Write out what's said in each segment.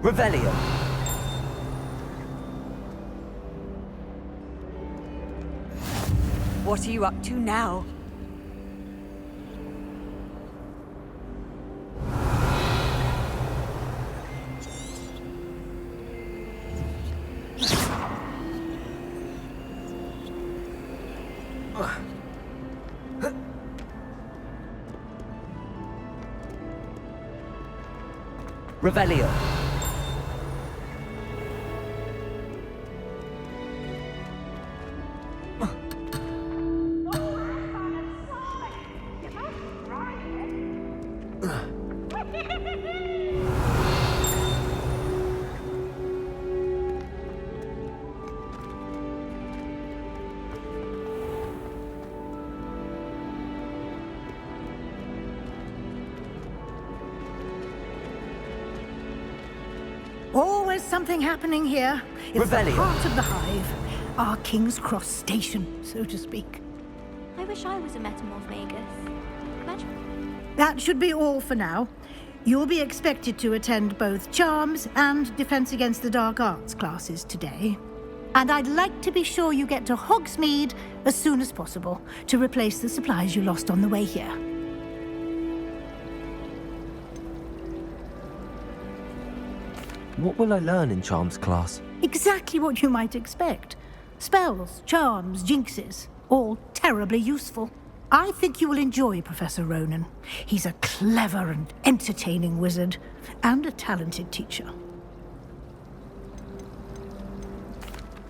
Revelio. What are you up to now? Revelio. Always something happening here. It's Revelio. the heart of the hive. Our King's Cross station, so to speak. I wish I was a metamorph magus. Imagine. That should be all for now. You'll be expected to attend both Charms and Defense Against the Dark Arts classes today. And I'd like to be sure you get to Hogsmeade as soon as possible to replace the supplies you lost on the way here. What will I learn in Charms class? Exactly what you might expect. Spells, charms, jinxes, all terribly useful. I think you will enjoy Professor Ronan. He's a clever and entertaining wizard, and a talented teacher.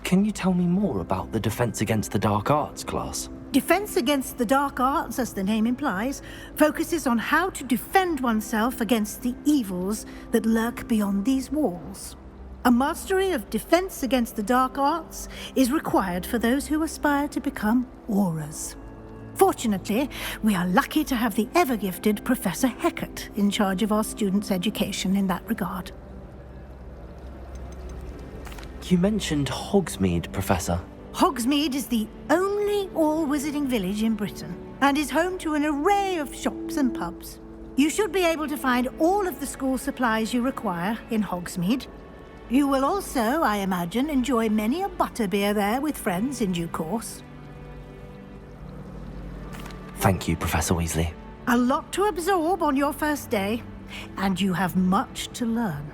Can you tell me more about the Defense Against the Dark Arts class? Defense Against the Dark Arts, as the name implies, focuses on how to defend oneself against the evils that lurk beyond these walls. A mastery of Defense Against the Dark Arts is required for those who aspire to become auras. Fortunately, we are lucky to have the ever-gifted Professor Hecat in charge of our students' education in that regard. You mentioned Hogsmeade, Professor. Hogsmeade is the only all-wizarding village in Britain and is home to an array of shops and pubs. You should be able to find all of the school supplies you require in Hogsmeade. You will also, I imagine, enjoy many a butterbeer there with friends in due course. Thank you, Professor Weasley. A lot to absorb on your first day, and you have much to learn.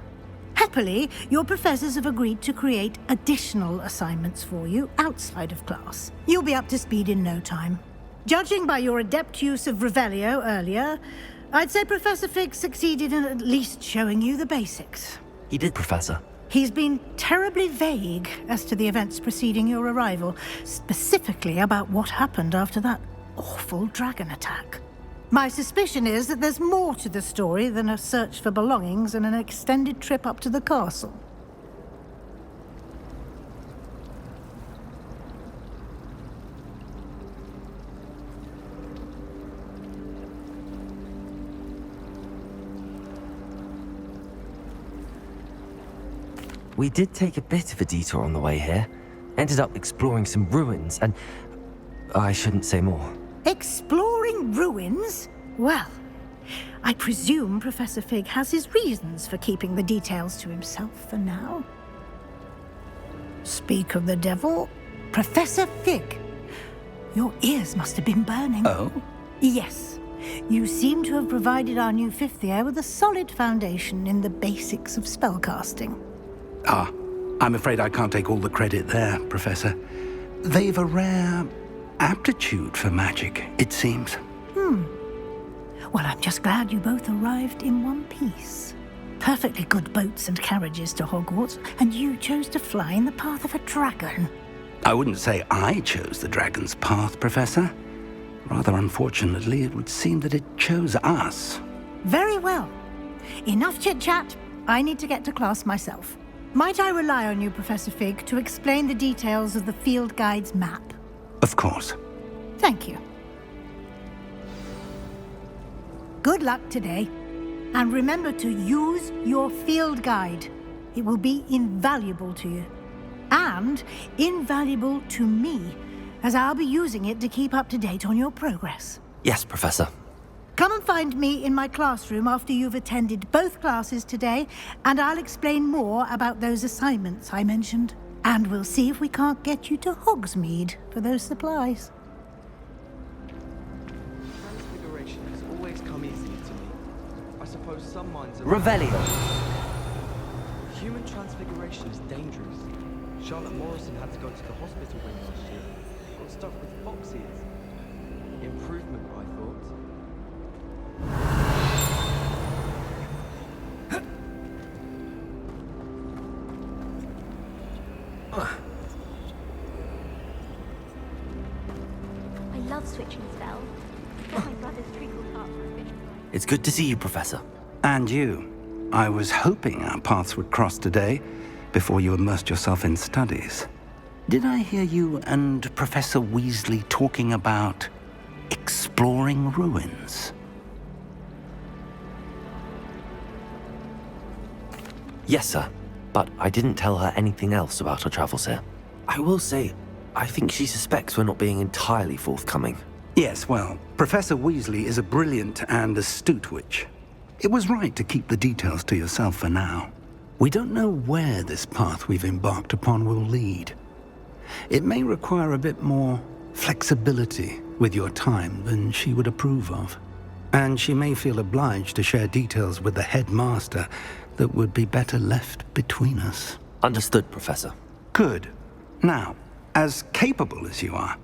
Happily, your professors have agreed to create additional assignments for you outside of class. You'll be up to speed in no time. Judging by your adept use of Revelio earlier, I'd say Professor Fig succeeded in at least showing you the basics. He did, Professor. He's been terribly vague as to the events preceding your arrival, specifically about what happened after that awful dragon attack. My suspicion is that there's more to the story than a search for belongings and an extended trip up to the castle. We did take a bit of a detour on the way here. Ended up exploring some ruins and... I shouldn't say more. Exploring ruins? Well, I presume Professor Fig has his reasons for keeping the details to himself for now. Speak of the devil, Professor Fig. Your ears must have been burning. Oh? Yes. You seem to have provided our new fifth year with a solid foundation in the basics of spellcasting. Ah, I'm afraid I can't take all the credit there, Professor. They've a rare aptitude for magic, it seems. Well, I'm just glad you both arrived in one piece. Perfectly good boats and carriages to Hogwarts, and you chose to fly in the path of a dragon. I wouldn't say I chose the dragon's path, Professor. Rather unfortunately, it would seem that it chose us. Very well. Enough chit-chat. I need to get to class myself. Might I rely on you, Professor Fig, to explain the details of the field guide's map? Of course. Thank you. Good luck today. And remember to use your field guide. It will be invaluable to you. And invaluable to me, as I'll be using it to keep up to date on your progress. Yes, Professor. Come and find me in my classroom after you've attended both classes today, and I'll explain more about those assignments I mentioned. And we'll see if we can't get you to Hogsmeade for those supplies. Transfiguration has always come easily to me. I suppose some minds are... Revelio. Human transfiguration is dangerous. Charlotte Morrison had to go to the hospital wing last year. Got stuck with fox ears. Improvement, I thought. I love switching spells. Got my brother's treacle heart for a fish fry. It's good to see you, Professor. And you. I was hoping our paths would cross today, before you immersed yourself in studies. Did I hear you and Professor Weasley talking about exploring ruins? Yes, sir. But I didn't tell her anything else about our travels here. I will say, I think she suspects we're not being entirely forthcoming. Yes, well, Professor Weasley is a brilliant and astute witch. It was right to keep the details to yourself for now. We don't know where this path we've embarked upon will lead. It may require a bit more flexibility with your time than she would approve of. And she may feel obliged to share details with the headmaster that would be better left between us. Understood, Professor. Good. Now, as capable as you are,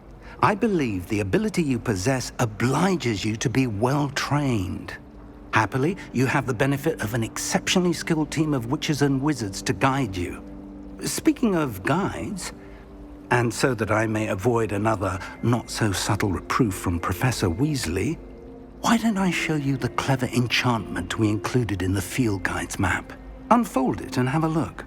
I believe the ability you possess obliges you to be well trained. Happily, you have the benefit of an exceptionally skilled team of witches and wizards to guide you. Speaking of guides, and so that I may avoid another not-so-subtle reproof from Professor Weasley, why don't I show you the clever enchantment we included in the field guide's map? Unfold it and have a look.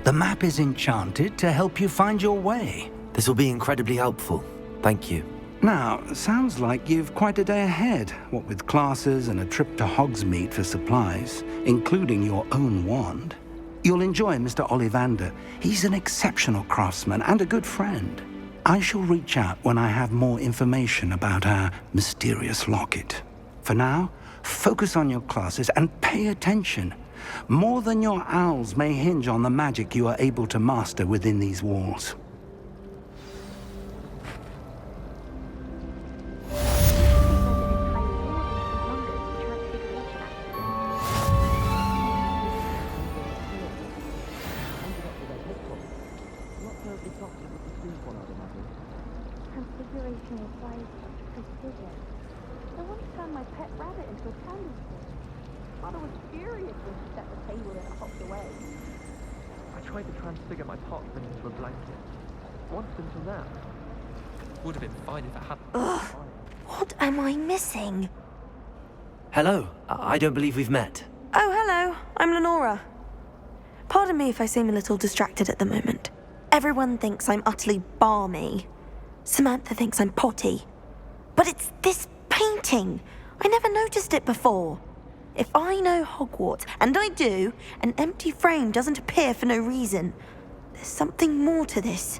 The map is enchanted to help you find your way. This will be incredibly helpful. Thank you. Now, sounds like you've quite a day ahead, what with classes and a trip to Hogsmeade for supplies, including your own wand. You'll enjoy Mr. Ollivander. He's an exceptional craftsman and a good friend. I shall reach out when I have more information about our mysterious locket. For now, focus on your classes and pay attention. More than your owls may hinge on the magic you are able to master within these walls. Transfiguration requires precision. I once turned my pet rabbit into a candlestick. Mother was furious when she set the table and it hopped away. I tried to transfigure my pot thing into a blanket. Once until now. Would have been fine if it hadn't. Ugh. What am I missing? Hello. I don't believe we've met. Oh, hello. I'm Lenora. Pardon me if I seem a little distracted at the moment. Everyone thinks I'm utterly balmy. Samantha thinks I'm potty. But it's this painting. I never noticed it before. If I know Hogwarts, and I do, an empty frame doesn't appear for no reason. There's something more to this.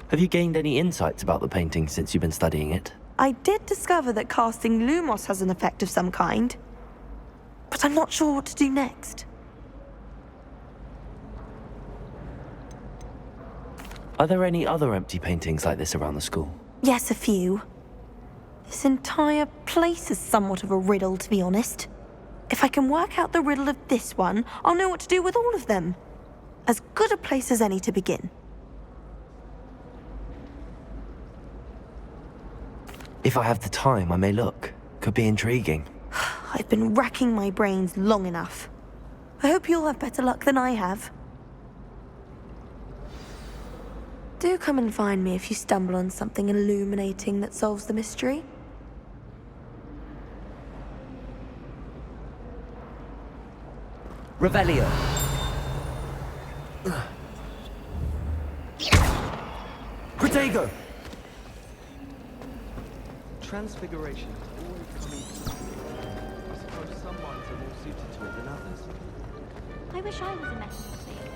Have you gained any insights about the painting since you've been studying it? I did discover that casting Lumos has an effect of some kind. But I'm not sure what to do next. Are there any other empty paintings like this around the school? Yes, a few. This entire place is somewhat of a riddle, to be honest. If I can work out the riddle of this one, I'll know what to do with all of them. As good a place as any to begin. If I have the time, I may look. Could be intriguing. I've been racking my brains long enough. I hope you'll have better luck than I have. Do come and find me if you stumble on something illuminating that solves the mystery. Revelio. Protego! Transfiguration is always coming. I suppose some minds are more suited to it than others. I wish I was a metal thing.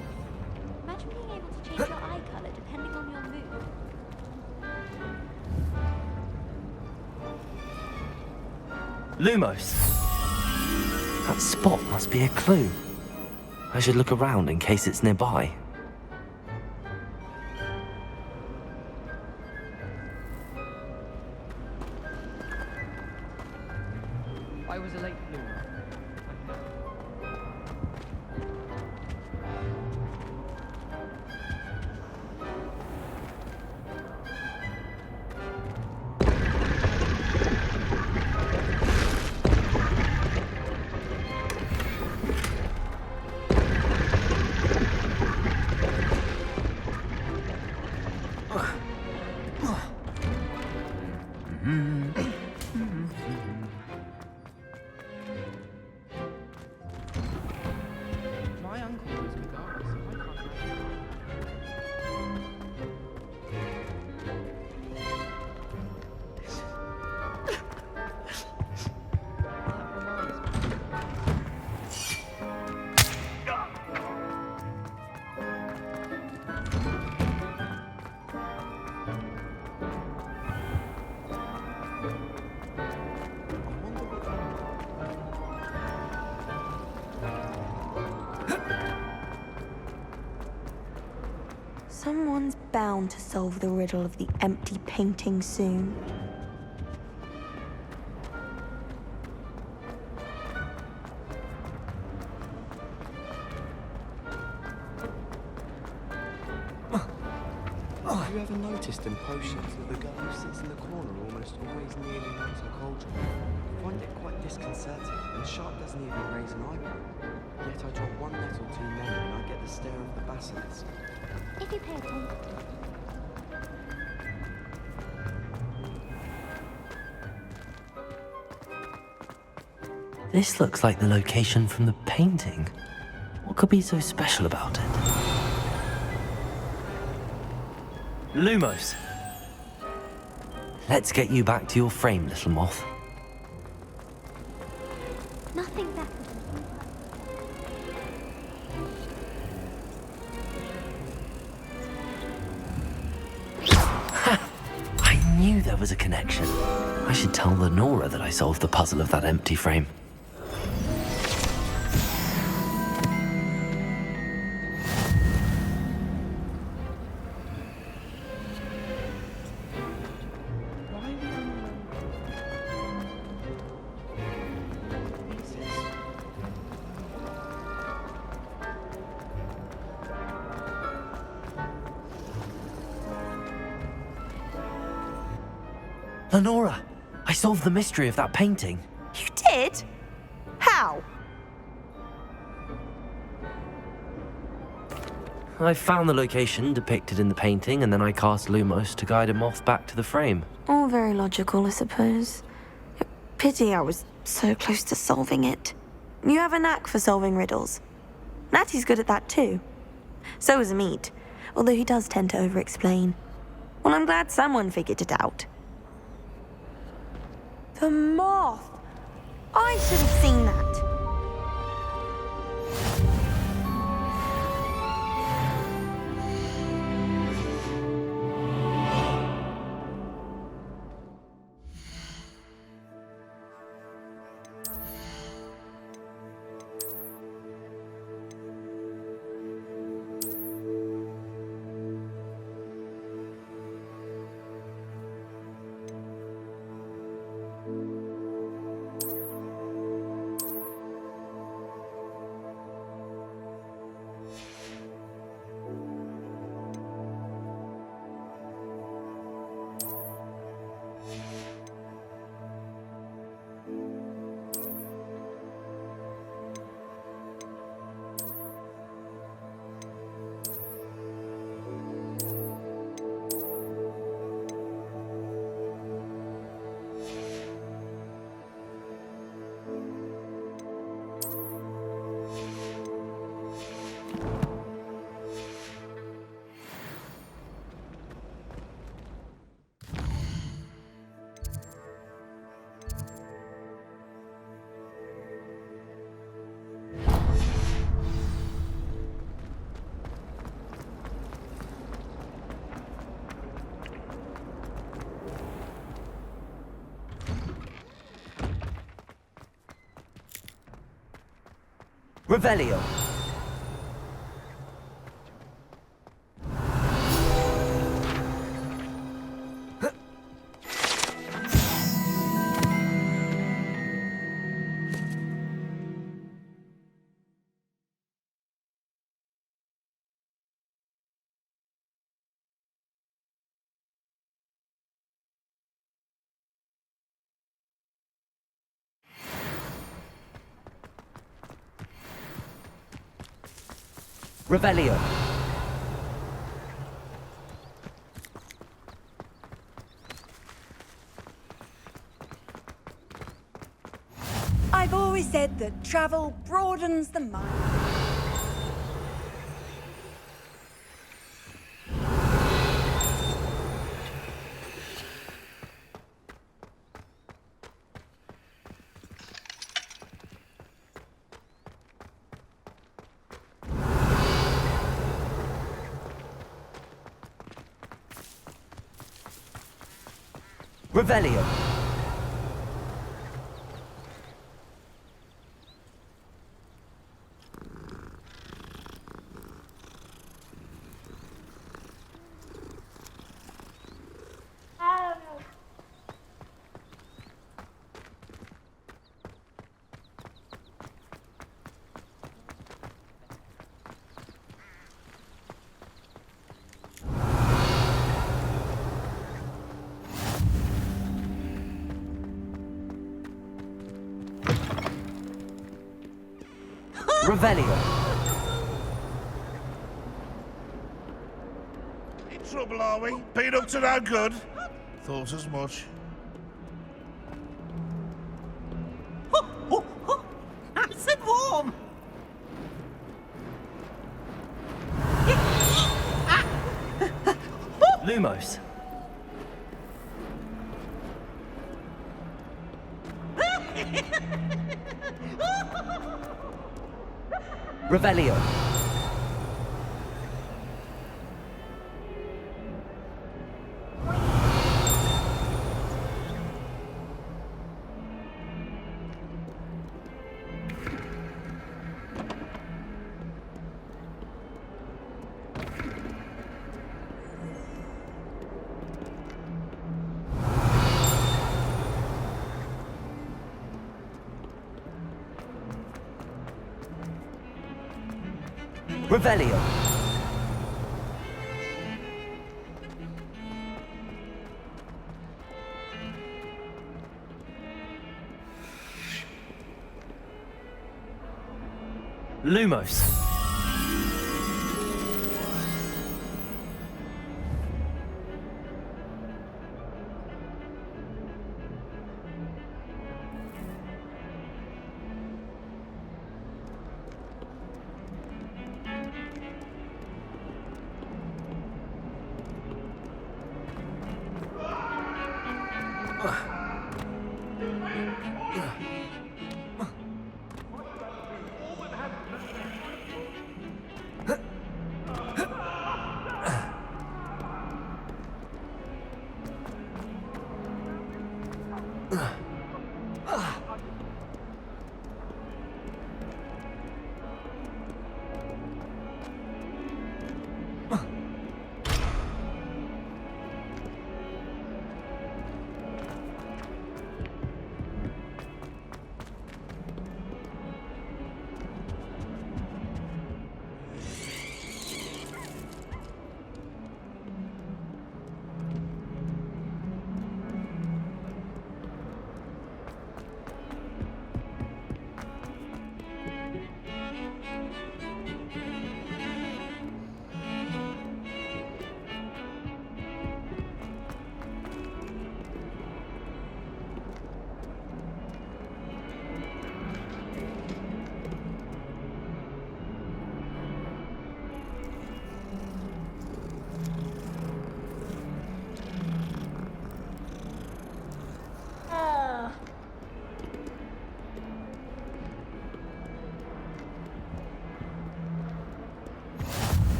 Imagine being able to change your eye color depending on your mood. Lumos. That spot must be a clue. I should look around in case it's nearby. I was a late bloomer. My uncle was regardless, so I can't imagine. That reminds me. I wonder what Someone's bound to solve the riddle of the empty painting soon. Have you ever noticed in potions that the girl who sits in the corner almost always nearly knows her cauldron? I find it quite disconcerting, and Sharp doesn't even raise an eyebrow. Yet I drop one nettle too many and I get the stare of the basilisk. If you pay attention. This looks like the location from the painting. What could be so special about it? Lumos! Let's get you back to your frame, little moth. Nothing better I knew there was a connection. I should tell Lenora that I solved the puzzle of that empty frame. Why are we Lenora! I solved the mystery of that painting. You did? How? I found the location depicted in the painting, and then I cast Lumos to guide a moth back to the frame. All very logical, I suppose. Pity I was so close to solving it. You have a knack for solving riddles. Natty's good at that too. So is Amit, although he does tend to over-explain. Well, I'm glad someone figured it out. The moth! I should have seen that. Revelio. Revelio. I've always said that travel broadens the mind. Revelio. Revelio. In trouble, are we? Been up to no good? Thought as much. Nice and warm. Lumos. Revelio. Revelio. Lumos.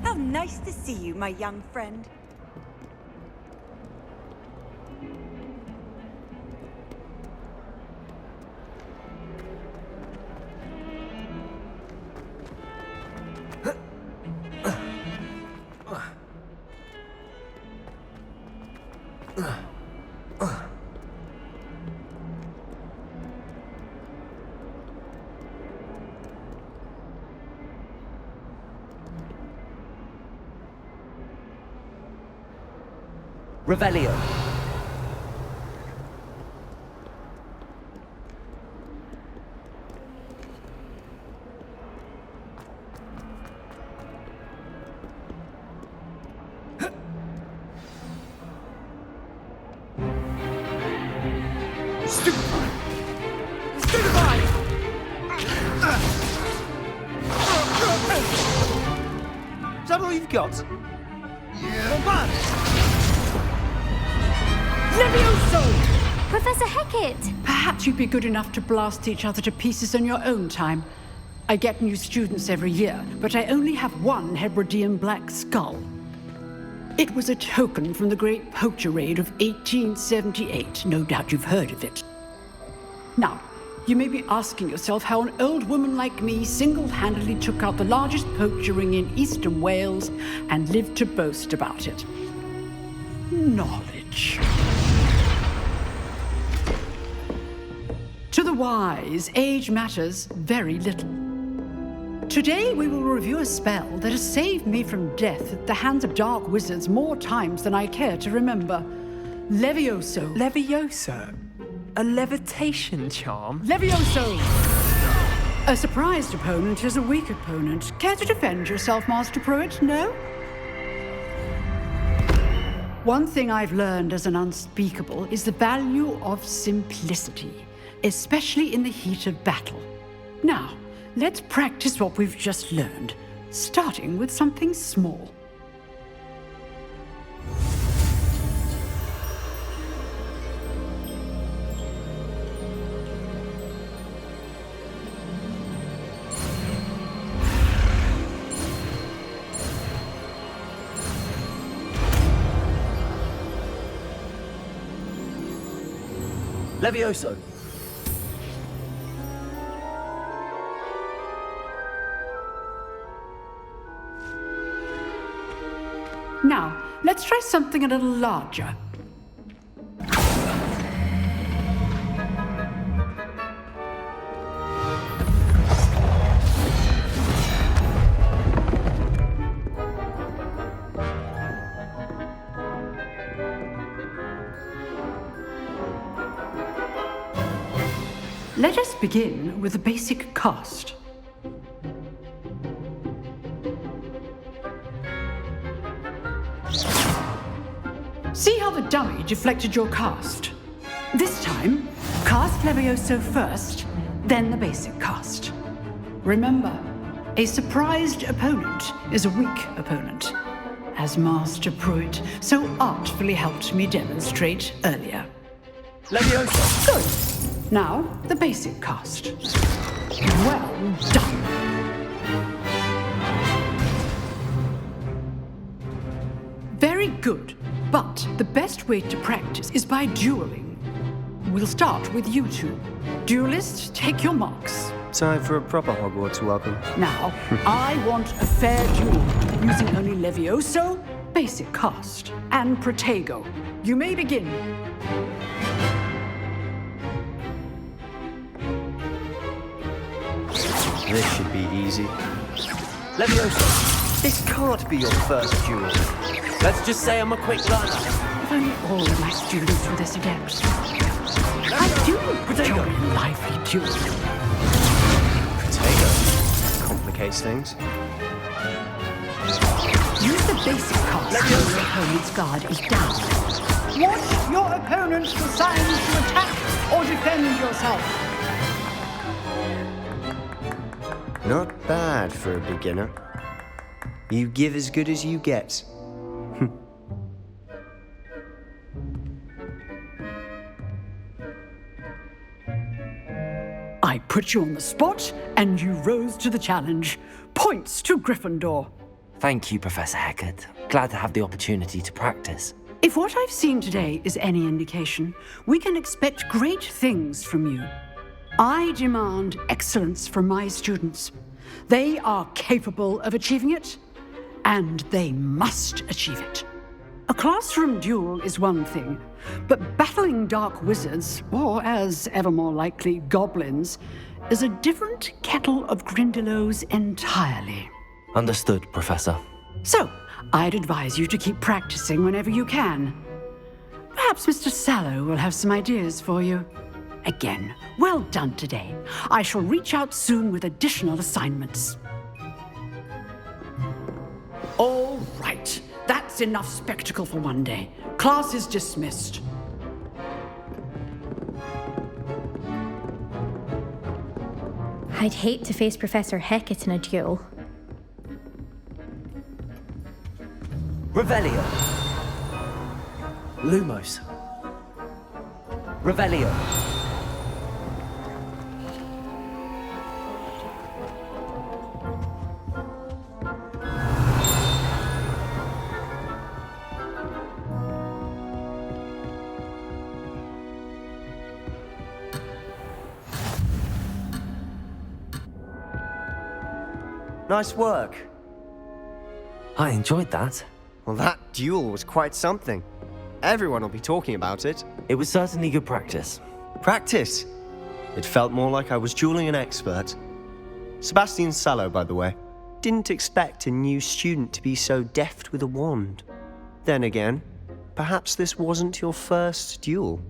How nice to see you, my young friend. Revelio. Is that all you've got? Yeah. Come Levioso! Professor Hackett! Perhaps you'd be good enough to blast each other to pieces in your own time. I get new students every year, but I only have one Hebridean black skull. It was a token from the Great Poacher Raid of 1878. No doubt you've heard of it. Now, you may be asking yourself how an old woman like me single-handedly took out the largest poacher ring in eastern Wales and lived to boast about it. Knowledge. To the wise, age matters very little. Today we will review a spell that has saved me from death at the hands of dark wizards more times than I care to remember. Levioso. Levioso? A levitation charm? Levioso! A surprised opponent is a weak opponent. Care to defend yourself, Master Pruitt? No? One thing I've learned as an unspeakable is the value of simplicity, especially in the heat of battle. Now, let's practice what we've just learned, starting with something small. Levioso. Now, let's try something a little larger. Let us begin with a basic cast. See how the dummy deflected your cast? This time, cast Levioso first, then the basic cast. Remember, a surprised opponent is a weak opponent, as Master Pruitt so artfully helped me demonstrate earlier. Levioso. Good. Now, the basic cast. Well done. Very good. But the best way to practice is by dueling. We'll start with you two. Duelists, take your marks. Time for a proper Hogwarts welcome. Now, I want a fair duel, using only Levioso, basic cast, and Protego. You may begin. This should be easy. Levioso. This can't be your first duel. Let's just say I'm a quick learner. If only all of my students were this adept. I do enjoy a lively duel. Protego. Complicates things. Use the basic cast when your opponent's guard is down. Watch your opponent for signs to attack or defend yourself. Not bad for a beginner. You give as good as you get. I put you on the spot, and you rose to the challenge. Points to Gryffindor. Thank you, Professor Hackett. Glad to have the opportunity to practice. If what I've seen today is any indication, we can expect great things from you. I demand excellence from my students. They are capable of achieving it, and they must achieve it. A classroom duel is one thing, but battling dark wizards, or as ever more likely, goblins, is a different kettle of Grindylows entirely. Understood, Professor. So, I'd advise you to keep practicing whenever you can. Perhaps Mr. Sallow will have some ideas for you. Again, well done today. I shall reach out soon with additional assignments. All right, that's enough spectacle for one day. Class is dismissed. I'd hate to face Professor Hecat in a duel. Revelio. Lumos. Revelio. Nice work. I enjoyed that. Well, that duel was quite something. Everyone will be talking about it. It was certainly good practice. Practice? It felt more like I was dueling an expert. Sebastian Sallow, by the way. Didn't expect a new student to be so deft with a wand. Then again, perhaps this wasn't your first duel.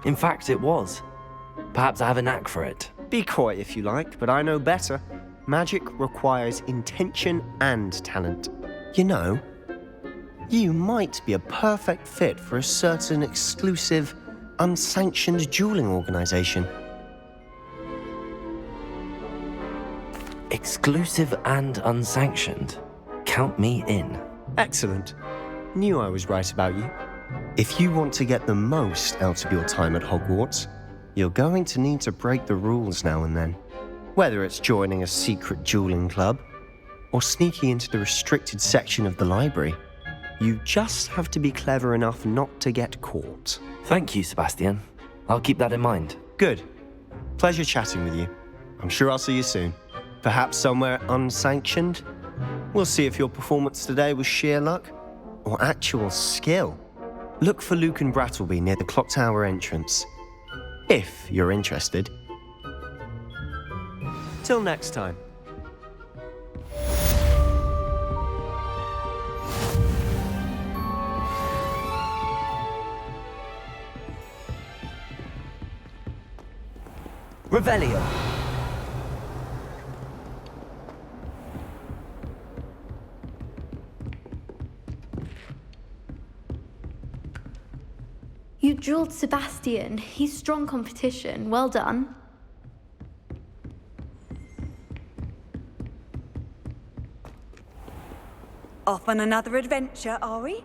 In fact, it was. Perhaps I have a knack for it. Be coy if you like, but I know better. Magic requires intention and talent. You know, you might be a perfect fit for a certain exclusive, unsanctioned dueling organization. Exclusive and unsanctioned. Count me in. Excellent. Knew I was right about you. If you want to get the most out of your time at Hogwarts, you're going to need to break the rules now and then. Whether it's joining a secret dueling club, or sneaking into the restricted section of the library, you just have to be clever enough not to get caught. Thank you, Sebastian. I'll keep that in mind. Good. Pleasure chatting with you. I'm sure I'll see you soon. Perhaps somewhere unsanctioned? We'll see if your performance today was sheer luck or actual skill. Look for Luke and Brattleby near the clock tower entrance, if you're interested. Till next time. Revelio. You dueled Sebastian. He's strong competition. Well done. Off on another adventure, are we?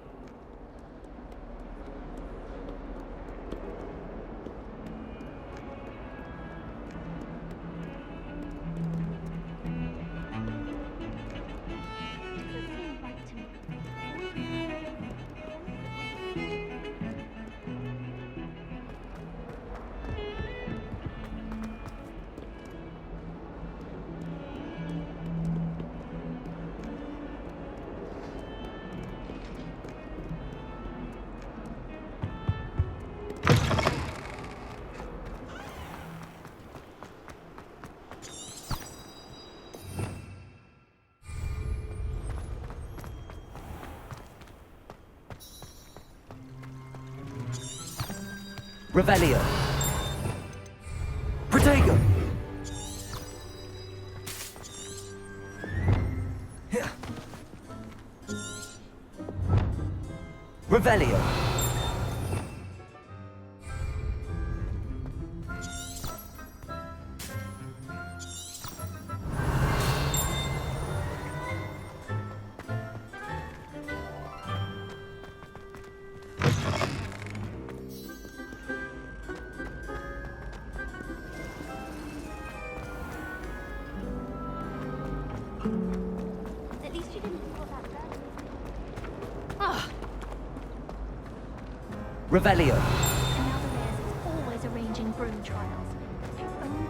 Revelio. Protego. Revelio. At least you didn't pull that back. Revelio. And now the Mayor's is always arranging broom trials. It's only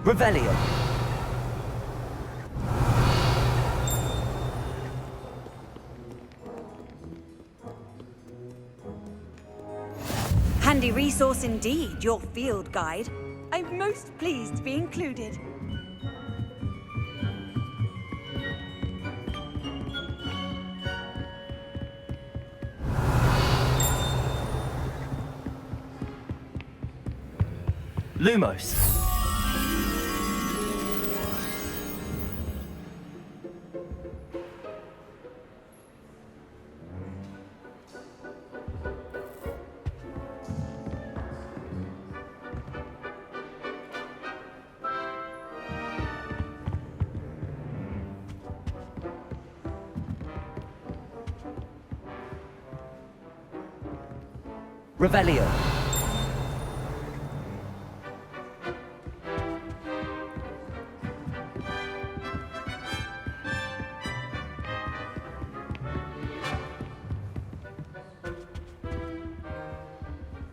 Revelio. Handy resource indeed, your field guide. I'm most pleased to be included. Lumos. Revelio.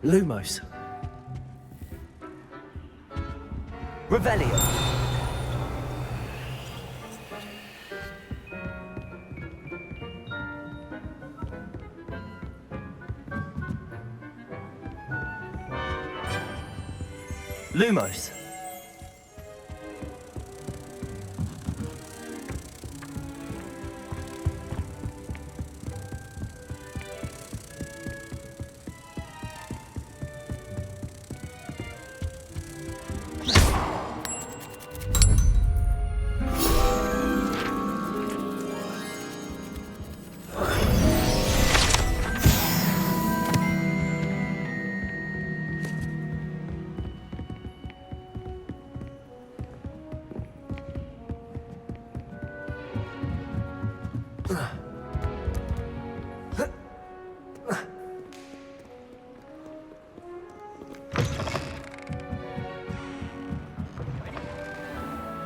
Lumos. Revelio. Lumos.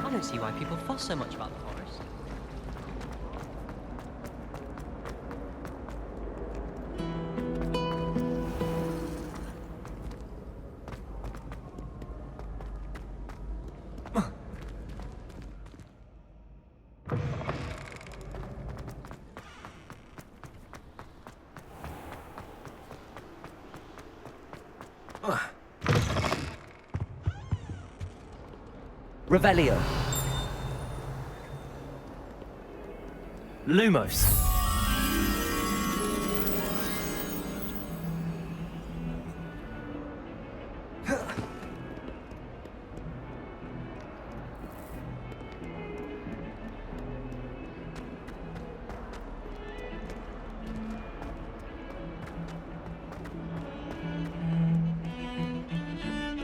I don't see why people fuss so much about the forest. Revelio. Lumos.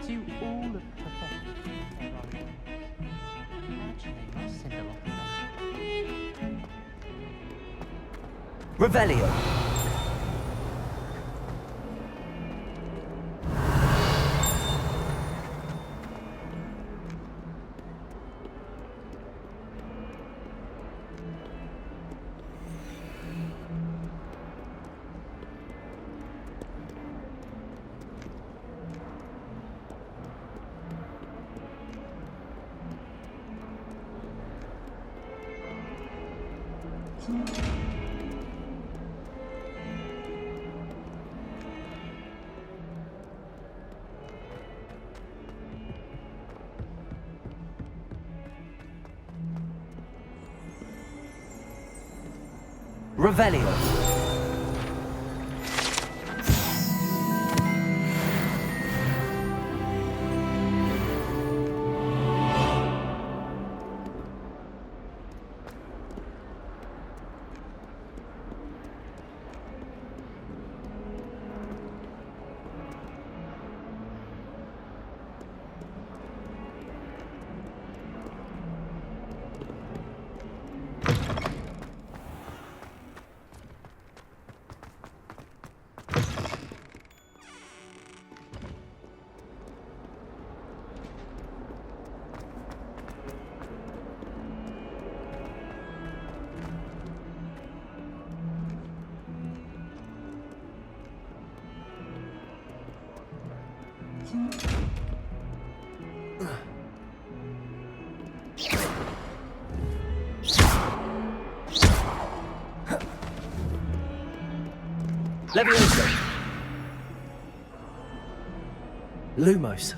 To all of profession, there are actually must send a lot of Revelio. Revelio. Leviosa! Lumos.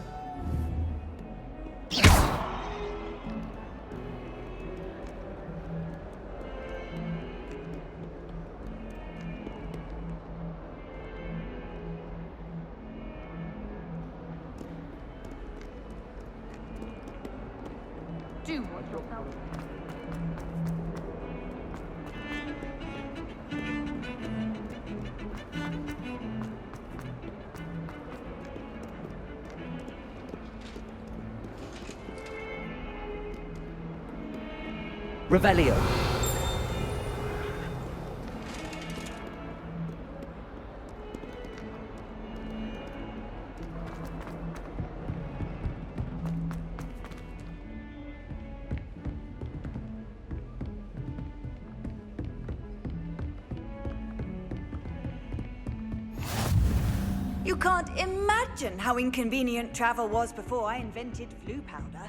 Do watch yourself. Revelio. You can't imagine how inconvenient travel was before I invented flu powder.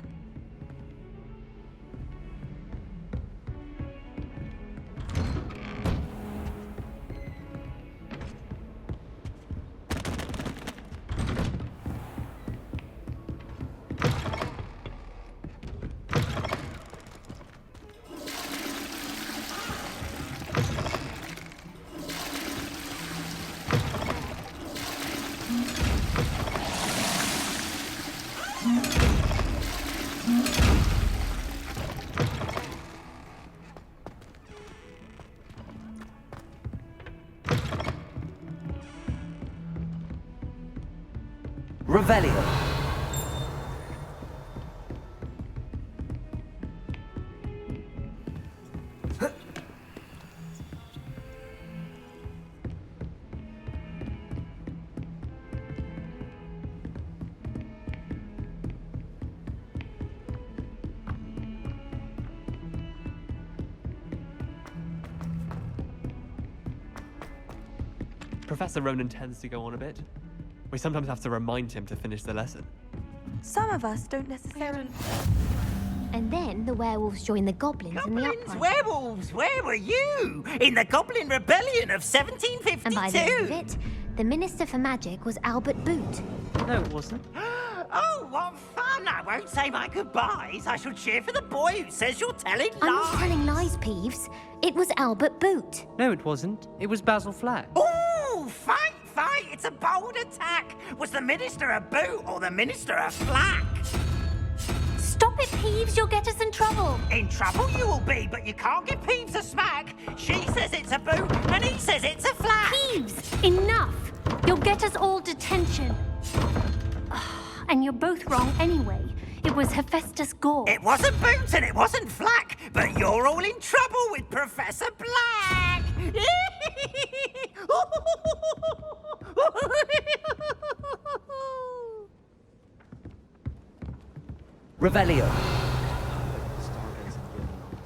Revelio. Professor Ronan tends to go on a bit. We sometimes have to remind him to finish the lesson. Some of us don't necessarily. And then the werewolves join the goblins in the Goblins, uprising. werewolves, where were you? In the Goblin Rebellion of 1752? And by the end of it, the Minister for Magic was Albert Boot. No, it wasn't. Oh, what fun! I won't say my goodbyes. I shall cheer for the boy who says you're telling I'm lies. not telling lies, Peeves. It was Albert Boot. No, it wasn't. It was Basil Flack. Ooh, fight! It's a bold attack. Was the Minister a boot or the Minister a flack? Stop it, Peeves. You'll get us in trouble. In trouble you will be, but you can't give Peeves a smack. She says it's a boot and he says it's a flack. Peeves, enough. You'll get us all detention. And you're both wrong anyway. It was Hephaestus Gore. It wasn't boot and it wasn't flack, but you're all in trouble with Professor Black. Revelio. Stargazing given night.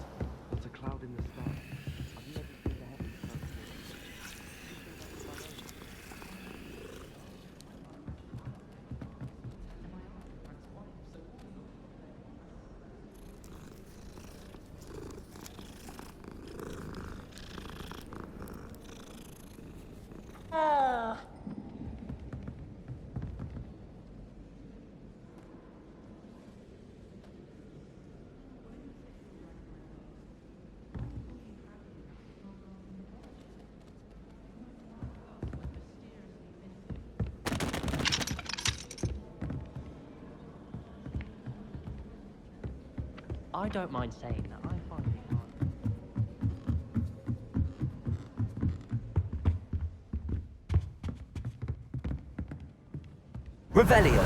Not a cloud in the sky. I've never seen the heavens so I don't mind saying that. I find it hard. Revelio.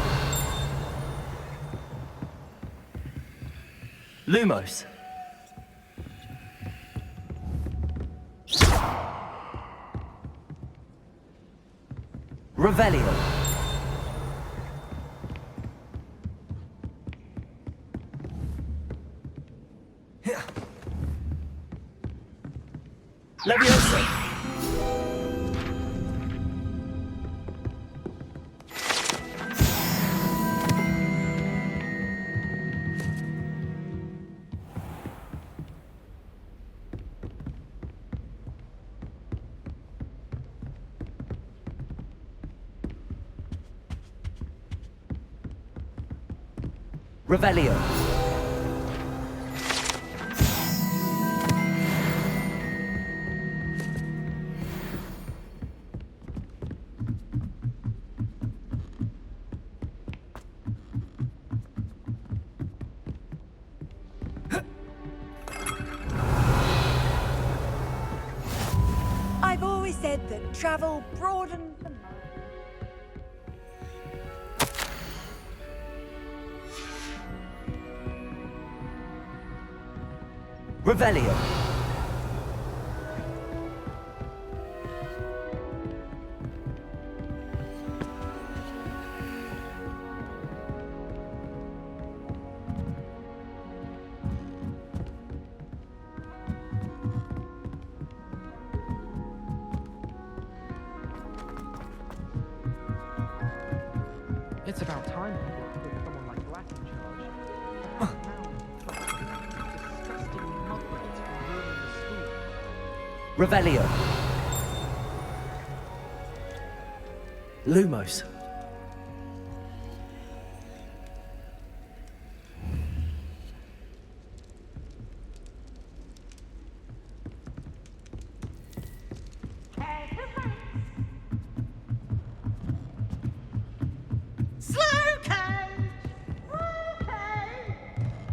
Lumos. Revelio. Leviosa. Revelio. I've always said that travel broadens the mind. Revelio. It's about time we put someone like Black in charge. Disgusting muppets for ruining the school. Revelio. Lumos.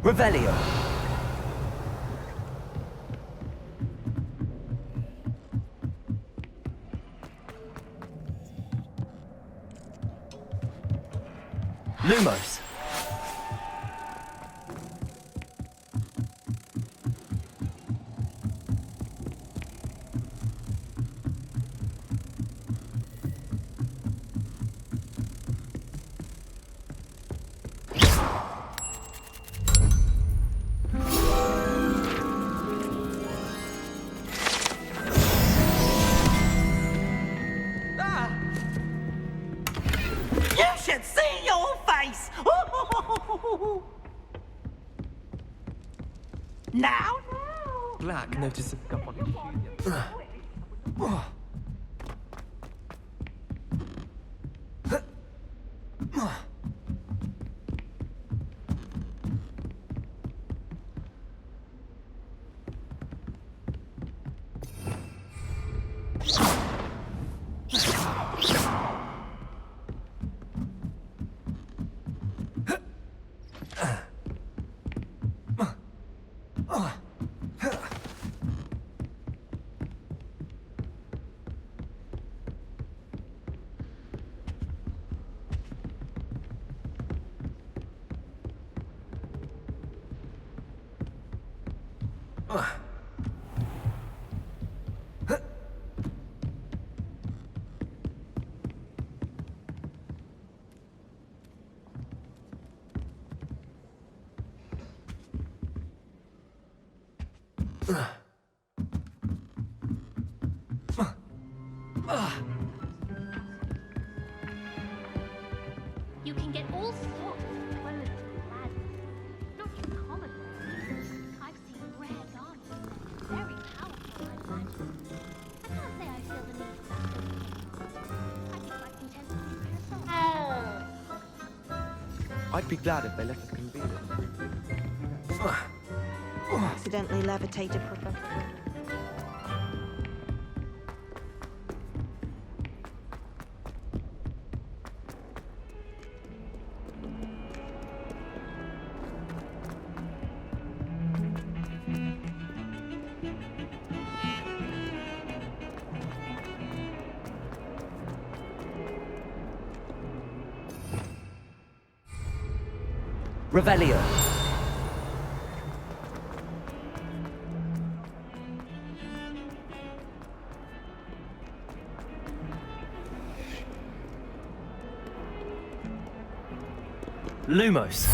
Revelio. Lumos. You should see your face! Now? Black noticed a scuff on his shoe. You can get all sorts of clothes from lads. Not your common wear. I've seen rare garments, very powerful, I imagine. I can't say I feel the need for that sort of thing. I'd be quite content to keep it myself. I'd be glad if they let us convene it. Accidentally levitated Professor. Revelio. Lumos.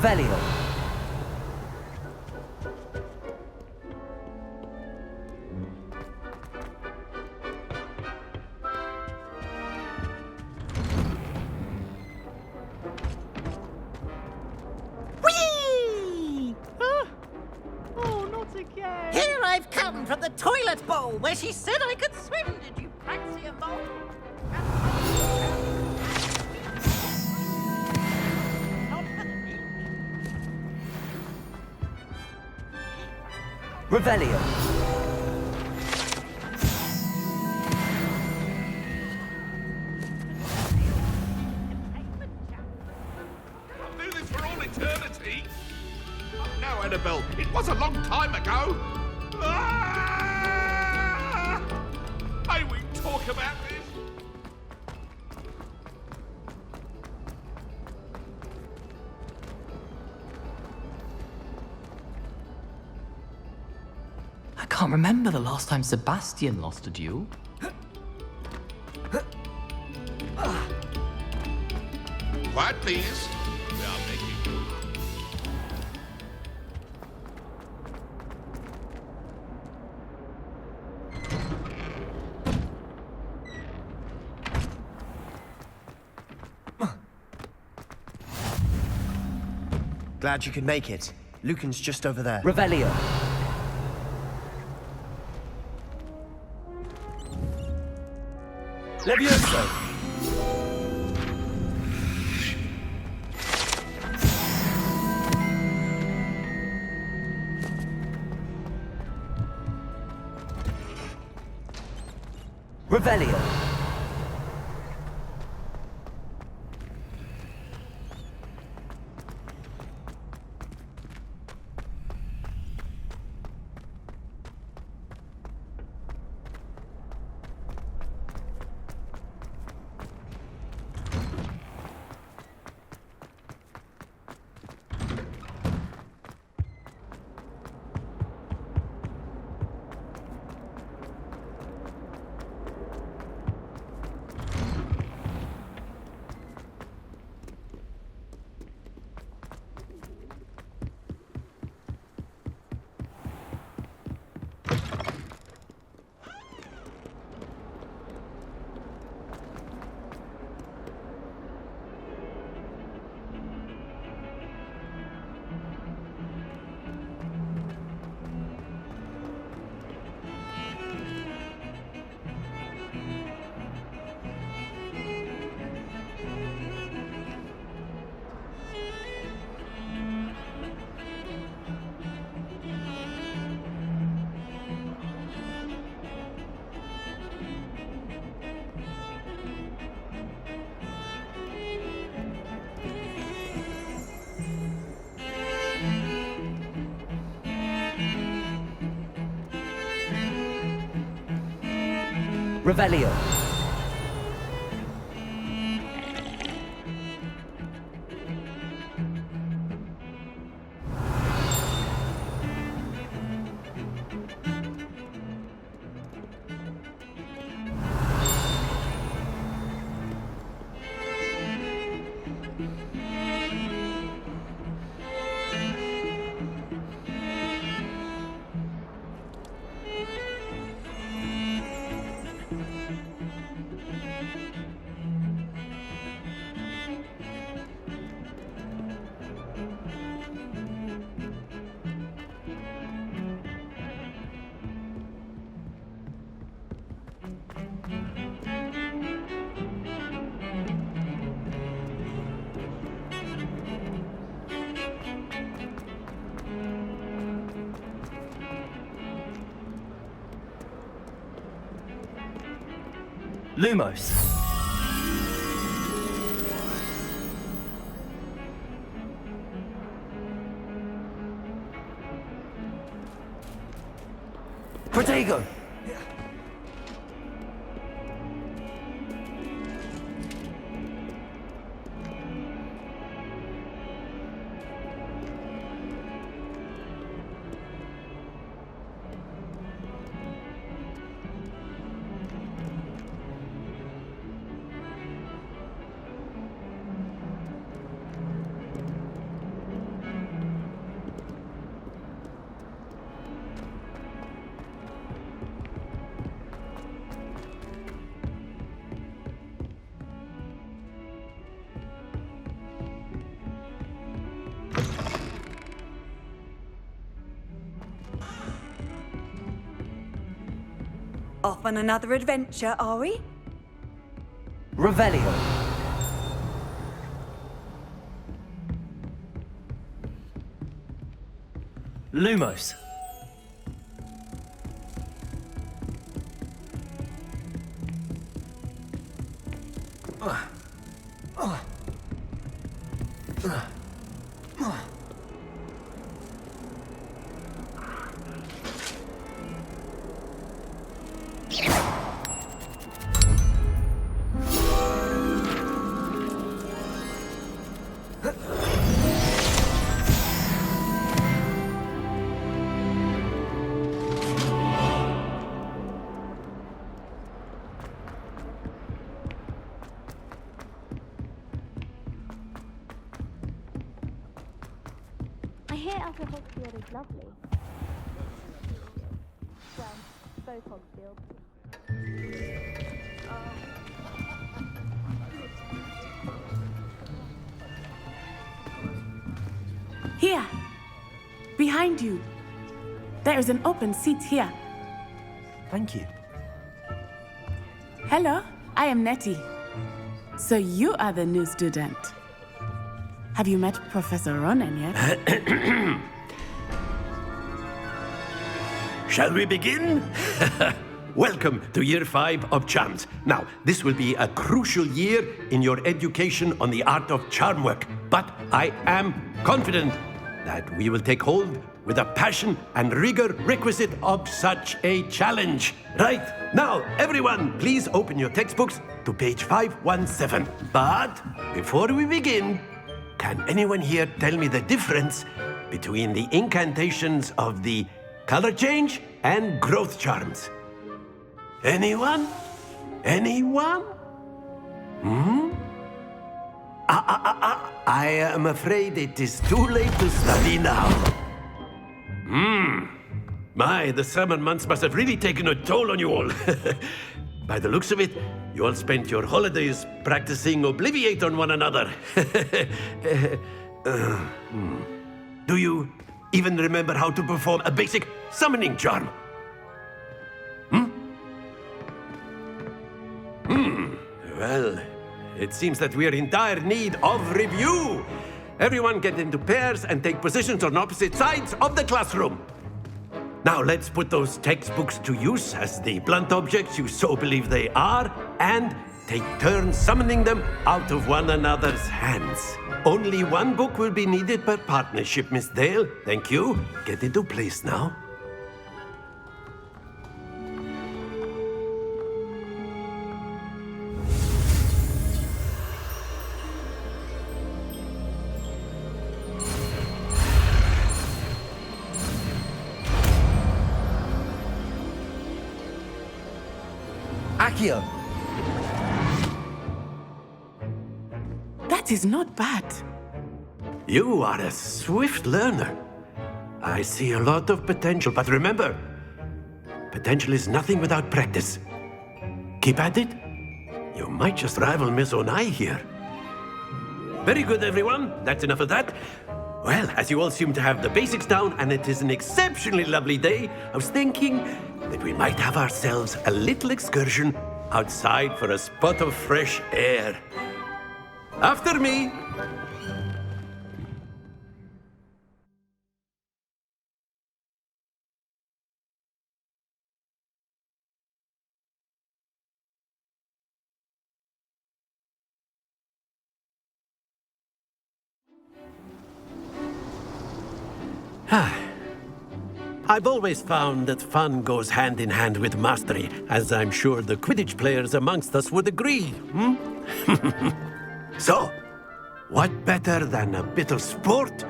Revelio. Whee! Oh, not again! Here I've come from the toilet bowl where she said I could swim. Did you fancy a bowl? Not for the beach. Revelio. I'll do this for all eternity. Now, Annabelle, it was a long time ago. Ah! May we talk about this? I can't remember the last time Sebastian lost a duel. Quiet, please. We are making. Glad you could make it. Lucan's just over there. Revelio. Levioso! Revelio. Revelio. Lumos. Protego. Off on another adventure, are we? Revelio. Lumos. I hear Alpha Hogsfield is lovely. Well, both Hogsfields. Here, behind you. There is an open seat here. Thank you. Hello, I am Nettie. So you are the new student. Have you met Professor Ronan yet? Shall we begin? Welcome to Year 5 of Charms. Now, this will be a crucial year in your education on the art of charm work, but I am confident that we will take hold with the passion and rigor requisite of such a challenge. Right, now, everyone, please open your textbooks to page 517. But before we begin, can anyone here tell me the difference between the incantations of the color change and growth charms? Anyone? Anyone? I am afraid it is too late to study now. My, the summer months must have really taken a toll on you all. By the looks of it, you all spent your holidays practicing Obliviate on one another. Do you even remember how to perform a basic summoning charm? Well, it seems that we are in dire need of review. Everyone get into pairs and take positions on opposite sides of the classroom. Now let's put those textbooks to use as the blunt objects you so believe they are, and take turns summoning them out of one another's hands. Only one book will be needed per partnership, Miss Dale. Thank you. Get into place now. Accio. That is not bad. You are a swift learner. I see a lot of potential, but remember, potential is nothing without practice. Keep at it. You might just rival Miss Onai here. Very good, everyone. That's enough of that. Well, as you all seem to have the basics down, and it is an exceptionally lovely day, I was thinking that we might have ourselves a little excursion outside for a spot of fresh air. After me. I've always found that fun goes hand in hand with mastery, as I'm sure the Quidditch players amongst us would agree. So, what better than a bit of sport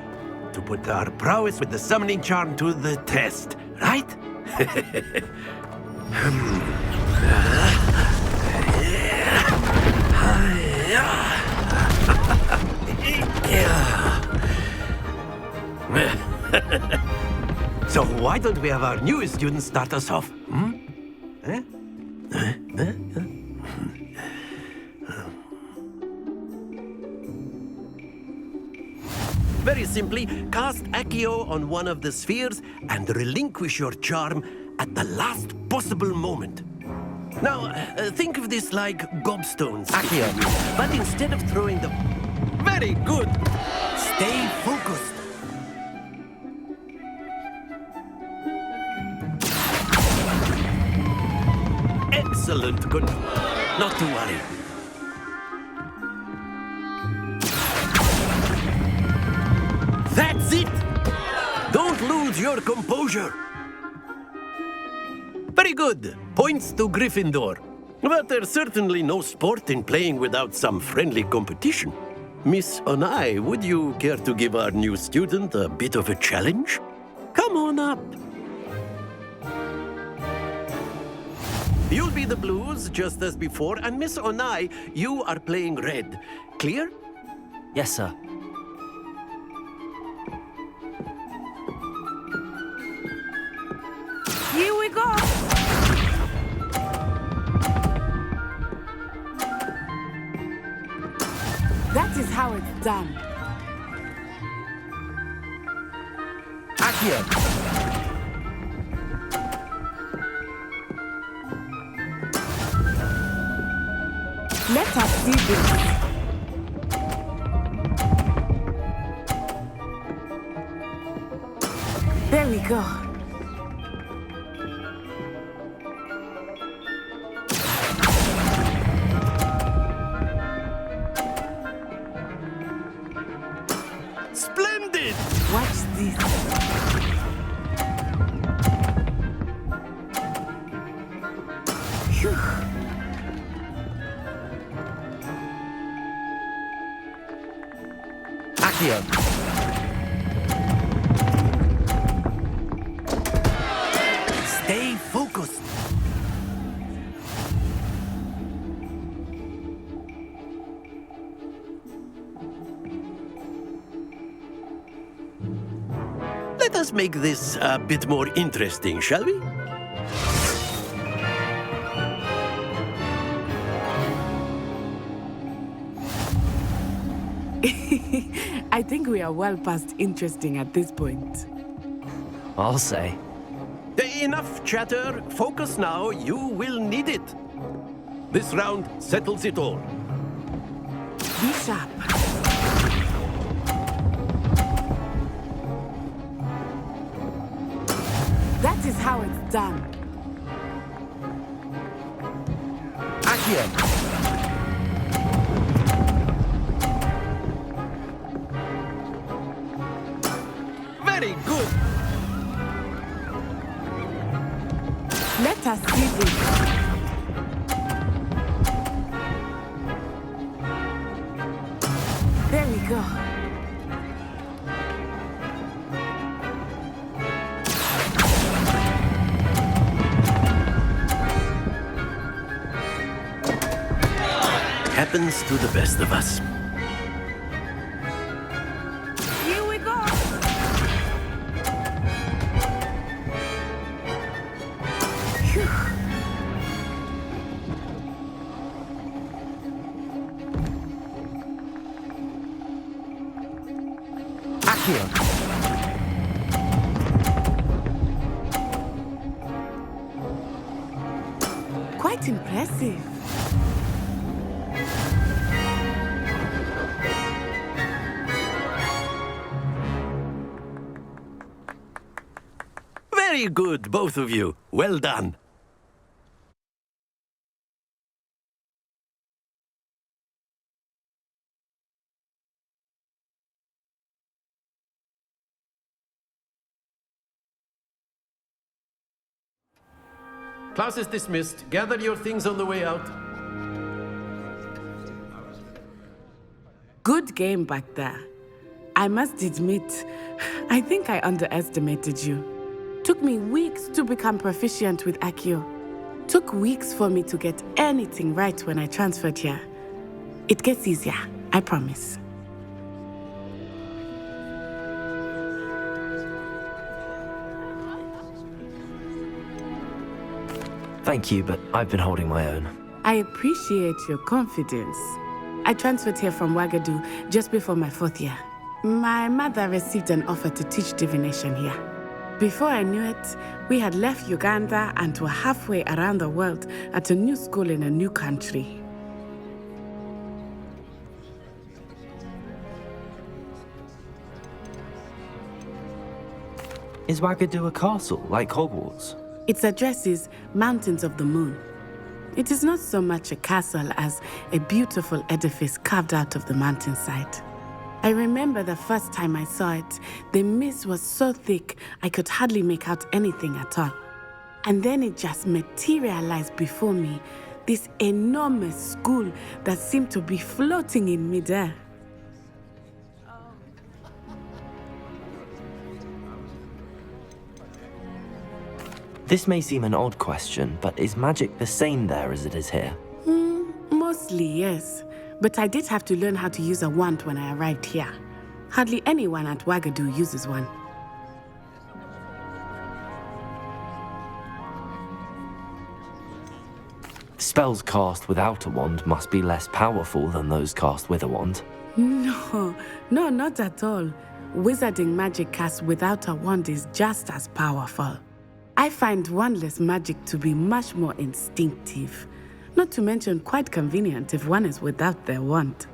to put our prowess with the summoning charm to the test, right? So why don't we have our newest student start us off? Very simply, cast Accio on one of the spheres and relinquish your charm at the last possible moment. Now, think of this like gobstones, Akio. But instead of throwing them... Very good! Stay focused. Excellent. Good. Not to worry. That's it! Don't lose your composure. Very good. Points to Gryffindor. But there's certainly no sport in playing without some friendly competition. Miss Onai, would you care to give our new student a bit of a challenge? Come on up. You'll be the blues, just as before, and Miss Onai, you are playing red. Clear? Yes, sir. Here we go! That is how it's done. Akio! Let us see this. There we go. Splendid! Watch this. Phew. Akio! Stay focused. Let us make this a bit more interesting, shall we? I think we are well past interesting at this point. I'll say. Enough chatter. Focus now. You will need it. This round settles it all. Be sharp. That is how it's done. Akio! Very good. Let us see this. There we go. Happens to the best of us. Here we go. Phew. Akio! Quite impressive. Very good, both of you. Well done. Class is dismissed. Gather your things on the way out. Good game back there. I must admit, I think I underestimated you. Took me weeks to become proficient with Akio. Took weeks for me to get anything right when I transferred here. It gets easier, I promise. Thank you, but I've been holding my own. I appreciate your confidence. I transferred here from Wagadu just before my 4th year. My mother received an offer to teach divination here. Before I knew it, we had left Uganda and were halfway around the world at a new school in a new country. Is Wagadu a castle, like Hogwarts? Its address is Mountains of the Moon. It is not so much a castle as a beautiful edifice carved out of the mountainside. I remember the first time I saw it, the mist was so thick I could hardly make out anything at all. And then it just materialized before me, this enormous school that seemed to be floating in midair. This may seem an odd question, but is magic the same there as it is here? Mostly, yes. But I did have to learn how to use a wand when I arrived here. Hardly anyone at Wagadu uses one. Spells cast without a wand must be less powerful than those cast with a wand. No, not at all. Wizarding magic cast without a wand is just as powerful. I find wandless magic to be much more instinctive. Not to mention quite convenient if one is without their wand.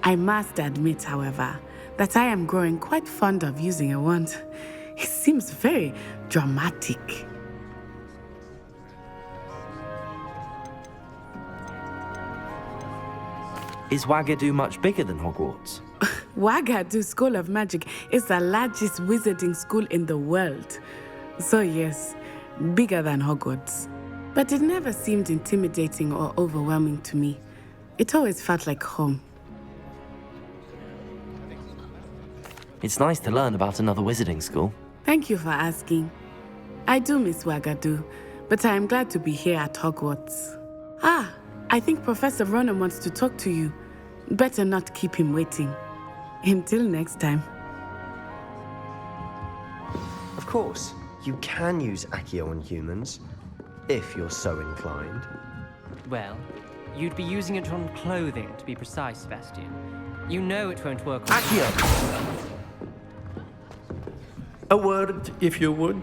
I must admit, however, that I am growing quite fond of using a wand. It seems very dramatic. Is Wagadu much bigger than Hogwarts? Wagadu School of Magic is the largest wizarding school in the world. So yes, bigger than Hogwarts. But it never seemed intimidating or overwhelming to me. It always felt like home. It's nice to learn about another wizarding school. Thank you for asking. I do miss Wagadu, but I am glad to be here at Hogwarts. I think Professor Ronan wants to talk to you. Better not keep him waiting. Until next time. Of course, you can use Accio on humans, if you're so inclined. Well, you'd be using it on clothing, to be precise, Sebastian. You know it won't work on... Accio! A word, if you would.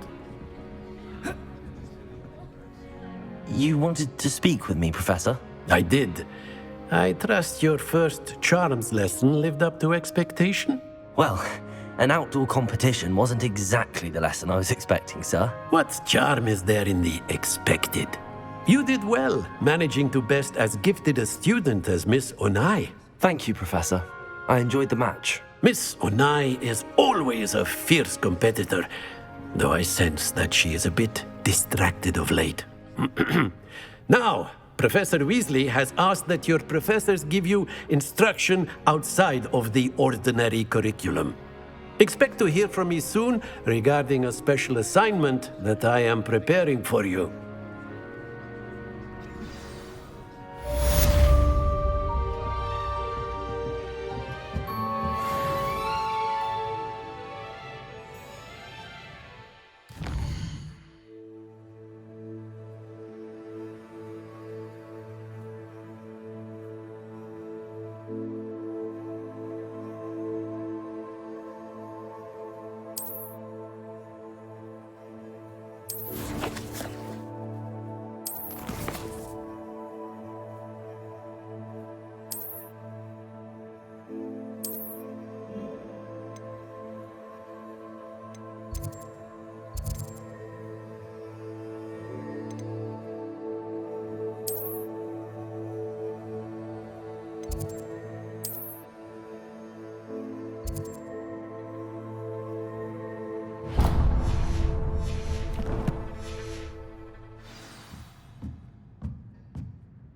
You wanted to speak with me, Professor? I did. I trust your first charms lesson lived up to expectation? Well, an outdoor competition wasn't exactly the lesson I was expecting, sir. What charm is there in the expected? You did well, managing to best as gifted a student as Miss Onai. Thank you, Professor. I enjoyed the match. Miss Onai is always a fierce competitor, though I sense that she is a bit distracted of late. Now, Professor Weasley has asked that your professors give you instruction outside of the ordinary curriculum. Expect to hear from me soon regarding a special assignment that I am preparing for you.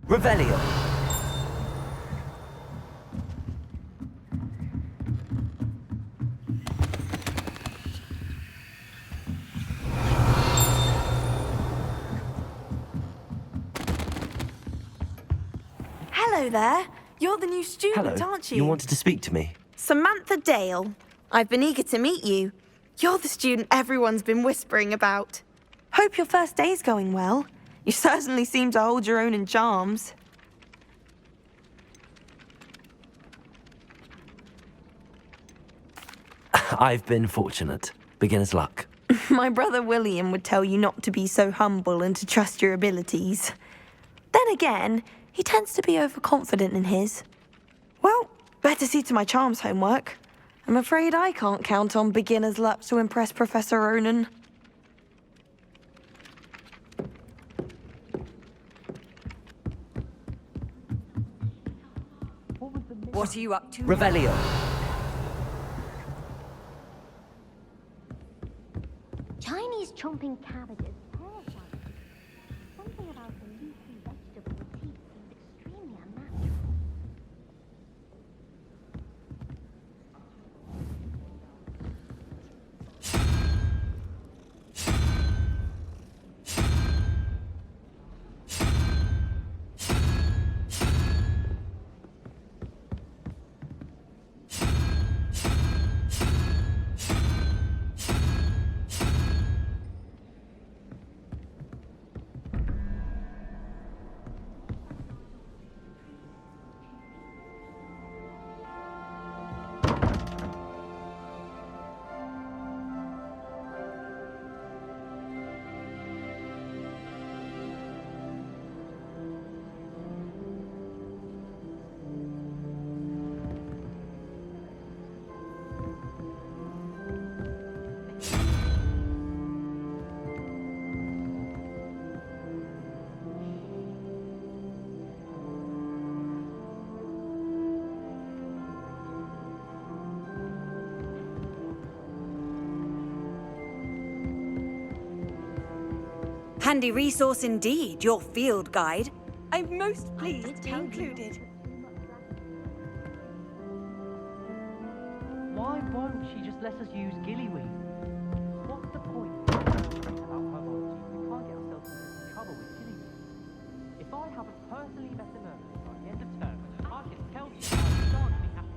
Revelio. Hello there. You're the new student, Hello. aren't you? You wanted to speak to me? Samantha Dale. I've been eager to meet you. You're the student everyone's been whispering about. Hope your first day's going well. You certainly seem to hold your own in charms. I've been fortunate. Beginner's luck. My brother William would tell you not to be so humble and to trust your abilities. Then again, he tends to be overconfident in his. Well, better see to my charms homework. I'm afraid I can't count on beginner's luck to impress Professor Ronan. What are you up to? Revelio. Chinese chomping cabbages. Terrifying. Something about the leafy vegetable motif seems extremely unnatural. Handy resource indeed, your field guide. I'm most pleased to be included. Why won't she just let us use Gillyweed? What's the point of about herbology if we can't get ourselves into trouble with Gillyweed? If I have a personally veterinarian by the end of term, I can tell you I shan't be happy.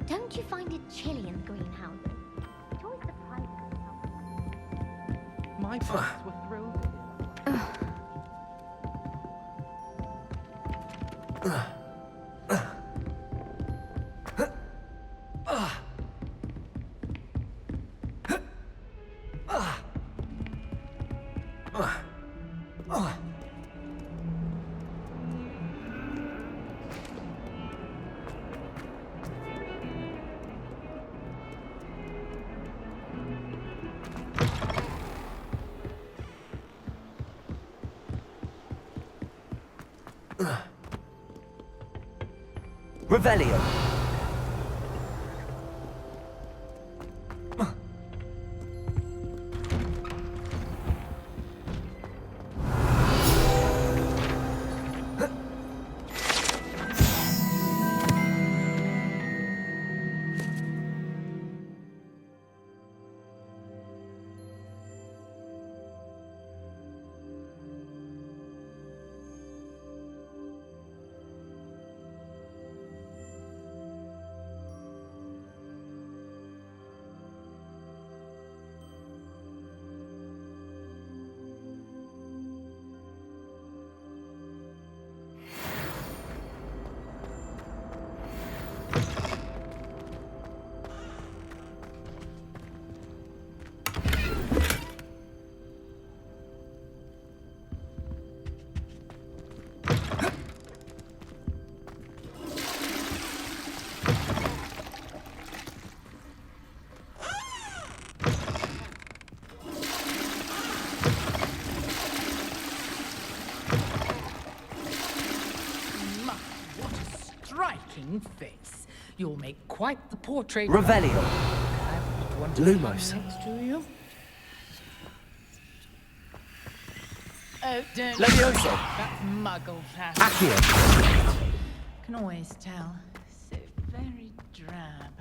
Don't you find it chilly in the greenhouses? It always surprises me. My parents were thrilled with it. Revelio. Striking face. You'll make quite the portrait. Revelio. I wouldn't want to Lumos. be next to you. Oh, don't. Levioso. That's muggle trash. Accio. Can always tell. So very drab.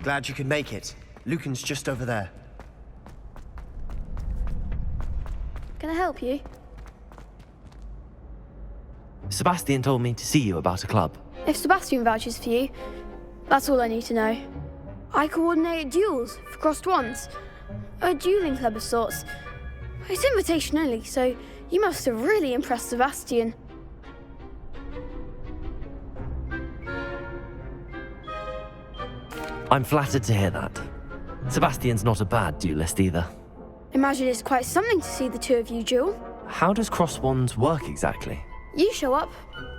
Glad you could make it. Lucan's just over there. Can I help you? Sebastian told me to see you about a club. If Sebastian vouches for you, that's all I need to know. I coordinate duels for crossed wands. A dueling club of sorts. It's invitation only, so you must have really impressed Sebastian. I'm flattered to hear that. Sebastian's not a bad duelist either. Imagine it's quite something to see the two of you duel. How does cross wands work exactly? You show up,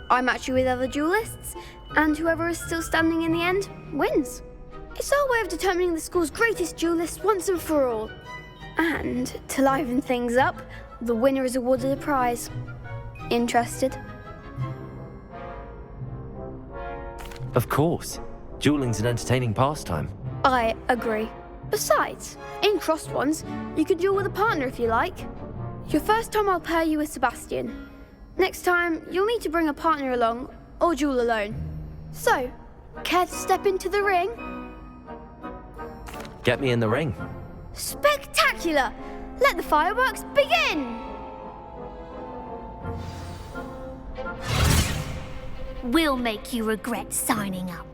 I match you with other duelists, and whoever is still standing in the end wins. It's our way of determining the school's greatest duelist once and for all. And to liven things up, the winner is awarded a prize. Interested? Of course. Dueling's an entertaining pastime. I agree. Besides, in crossed ones, you can duel with a partner if you like. Your first time I'll pair you with Sebastian. Next time, you'll need to bring a partner along, or duel alone. So, care to step into the ring? Get me in the ring. Spectacular! Let the fireworks begin! We'll make you regret signing up.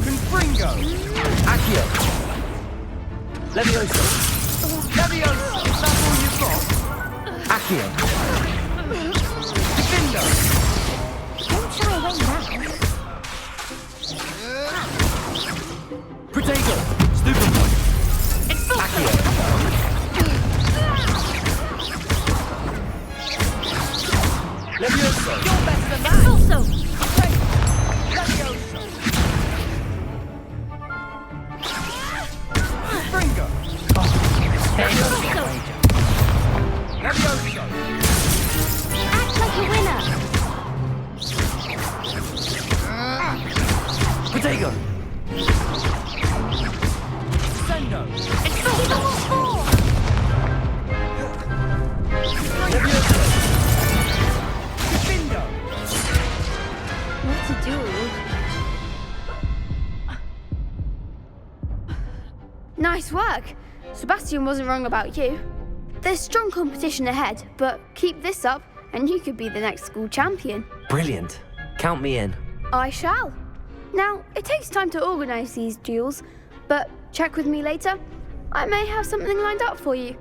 Confringo! Accio! Levioso! Levioso! Is that all you've got? Accio! Defendo! Don't shy away now. Protego! Stupid one! Accio! Levioso! You're better than that. Also. Levioso! Confringo! Levioso! Act like a winner. Protego! Sendo! Give them all four. Levioso! Defendo! What to do? Nice work. Sebastian wasn't wrong about you. There's strong competition ahead, but keep this up and you could be the next school champion. Brilliant. Count me in. I shall. Now, it takes time to organise these duels, but check with me later. I may have something lined up for you.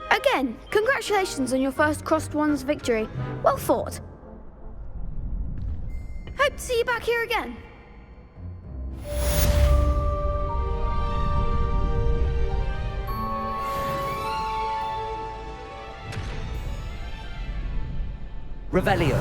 Again, congratulations on your first crossed wands victory. Well fought. Hope to see you back here again. Revelio.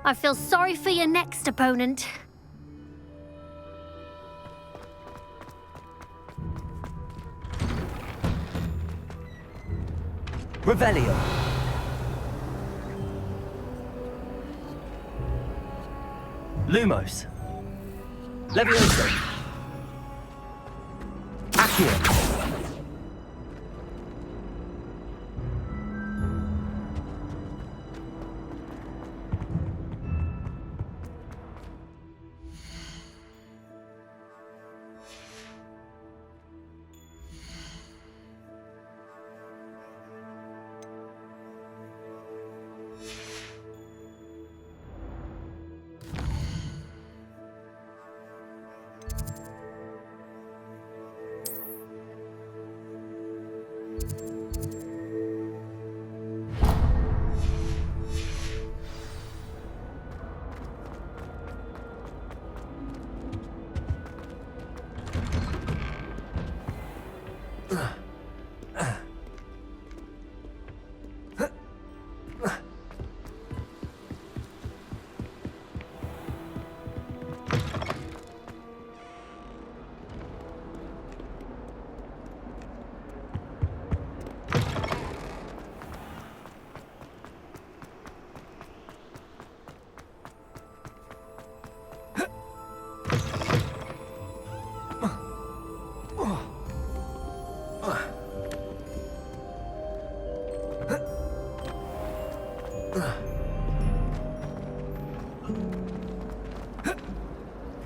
I feel sorry for your next opponent. Revelio. Lumos. Levioso. Accio.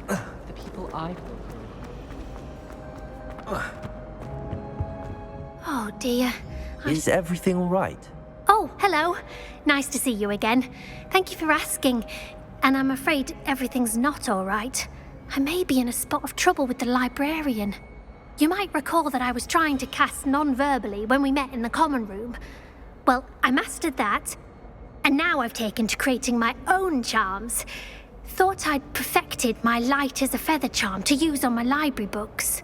The people I've known. Oh dear. Is everything all right? Oh, hello. Nice to see you again. Thank you for asking. And I'm afraid everything's not all right. I may be in a spot of trouble with the librarian. You might recall that I was trying to cast non-verbally when we met in the common room. Well, I mastered that. And now I've taken to creating my own charms. Thought I'd perfected my light as a feather charm to use on my library books.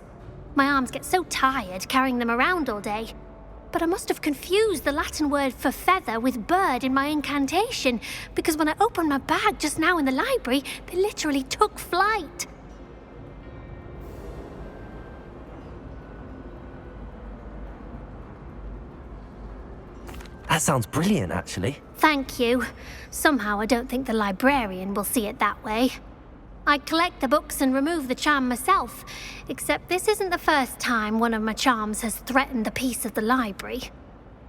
My arms get so tired carrying them around all day. But I must have confused the Latin word for feather with bird in my incantation, because when I opened my bag just now in the library, they literally took flight. That sounds brilliant, actually. Thank you. Somehow I don't think the librarian will see it that way. I collect the books and remove the charm myself, except this isn't the first time one of my charms has threatened the peace of the library.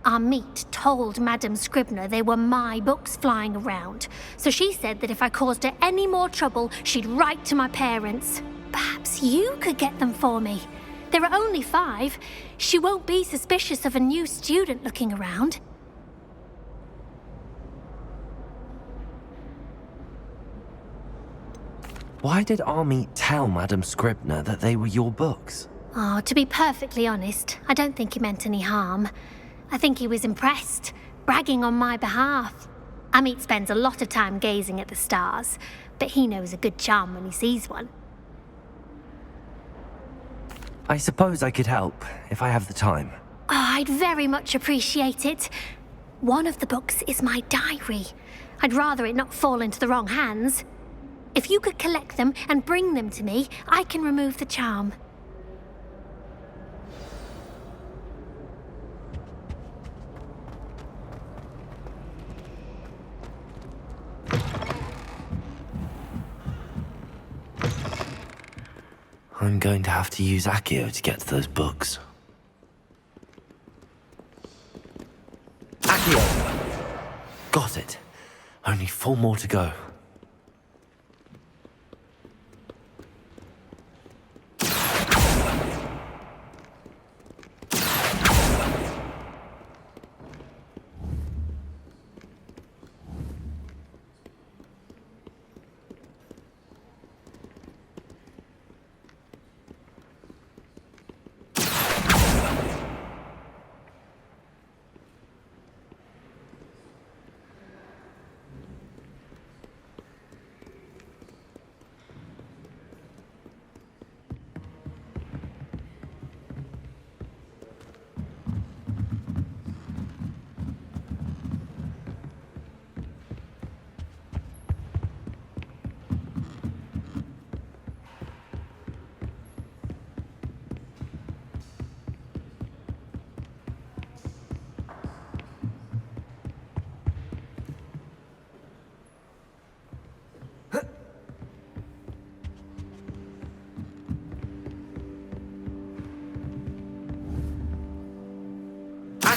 Our meet told Madame Scribner they were my books flying around, so she said that if I caused her any more trouble, she'd write to my parents. Perhaps you could get them for me. There are only 5. She won't be suspicious of a new student looking around. Why did Army tell Madame Scribner that they were your books? Oh, to be perfectly honest, I don't think he meant any harm. I think he was impressed, bragging on my behalf. Amit spends a lot of time gazing at the stars, but he knows a good charm when he sees one. I suppose I could help, if I have the time. Oh, I'd very much appreciate it. One of the books is my diary. I'd rather it not fall into the wrong hands. If you could collect them and bring them to me, I can remove the charm. I'm going to have to use Accio to get to those books. Accio! Got it. Only 4 more to go.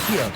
Accio!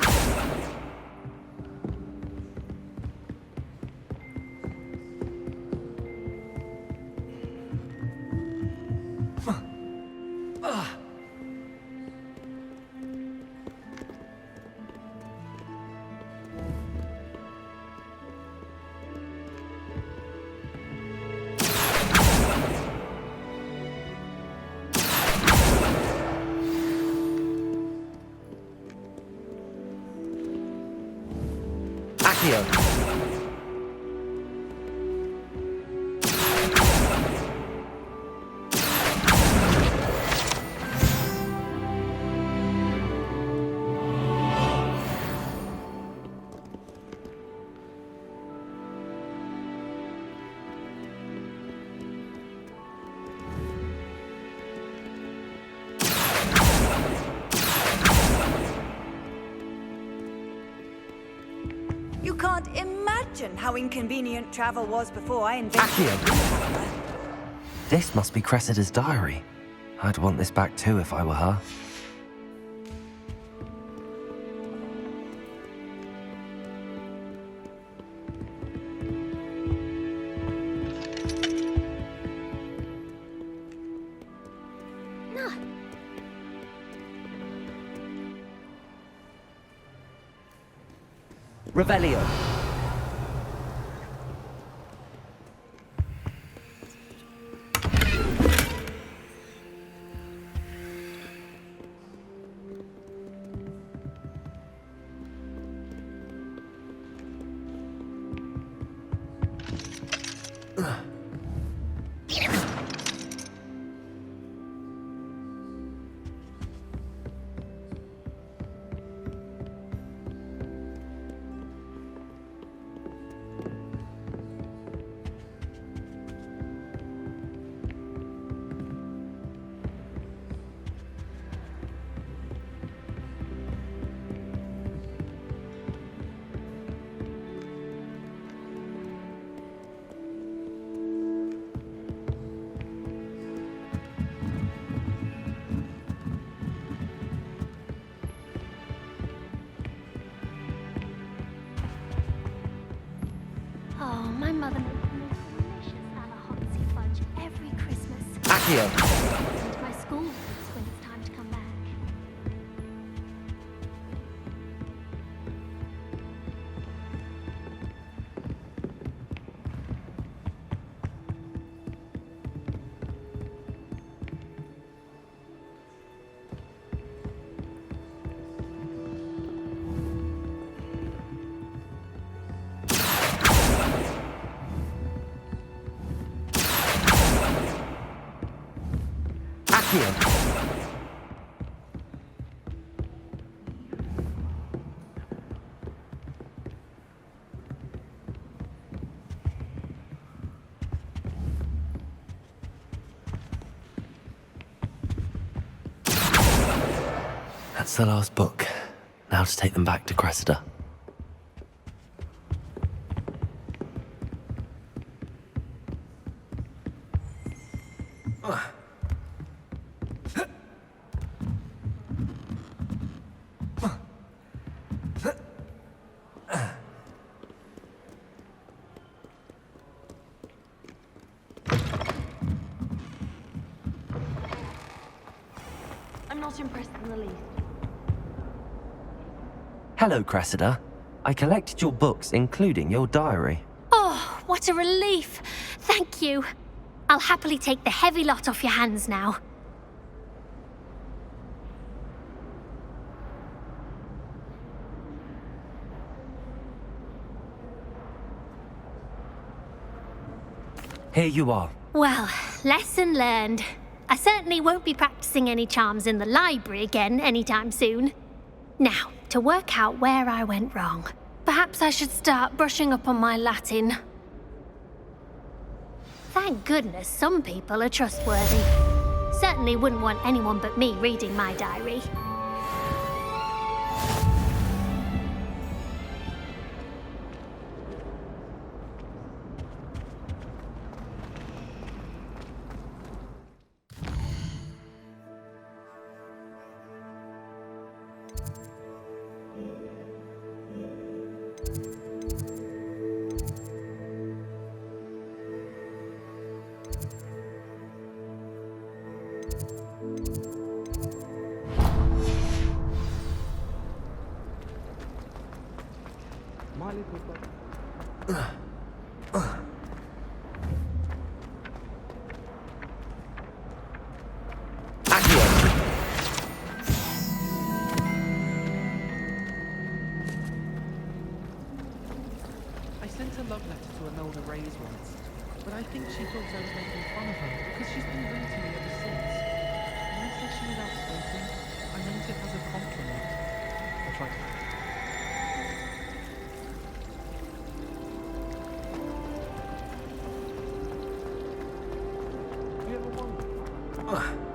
Accio! You can't imagine how inconvenient travel was before I invented Accio! This must be Cressida's diary. I'd want this back too if I were her. No. Revelio. Oh, my mother makes the most delicious Alahotzi fudge every Christmas. Accio! And my school knows when it's time to come back. Accio! That's the last book. Now to take them back to Cressida. I'm not impressed in the least. Hello, Cressida. I collected your books, including your diary. Oh, what a relief. Thank you. I'll happily take the heavy lot off your hands now. Here you are. Well, lesson learned. I certainly won't be practicing any charms in the library again anytime soon. Now, to work out where I went wrong. Perhaps I should start brushing up on my Latin. Thank goodness some people are trustworthy. Certainly wouldn't want anyone but me reading my diary. love letter to Imelda Reyes once, but I think she thought I was making fun of her because she's been rude to me ever since. When I said she was outspoken, I meant it as a compliment. I'll try to. Do you ever wonder?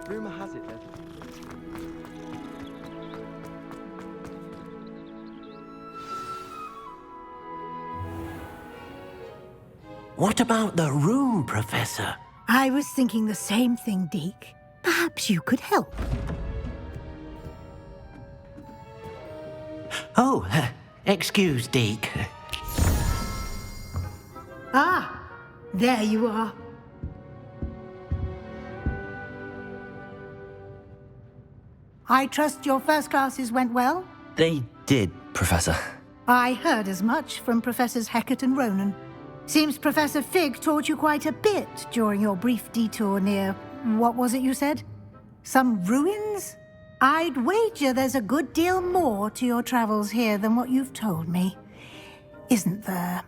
Rumour has it that What about the room, Professor? I was thinking the same thing, Deke. Perhaps you could help. Oh, excuse, Deke. Ah, there you are. I trust your first classes went well? They did, Professor. I heard as much from Professors Hecat and Ronan. Seems Professor Fig taught you quite a bit during your brief detour near... what was it you said? Some ruins? I'd wager there's a good deal more to your travels here than what you've told me. Isn't there?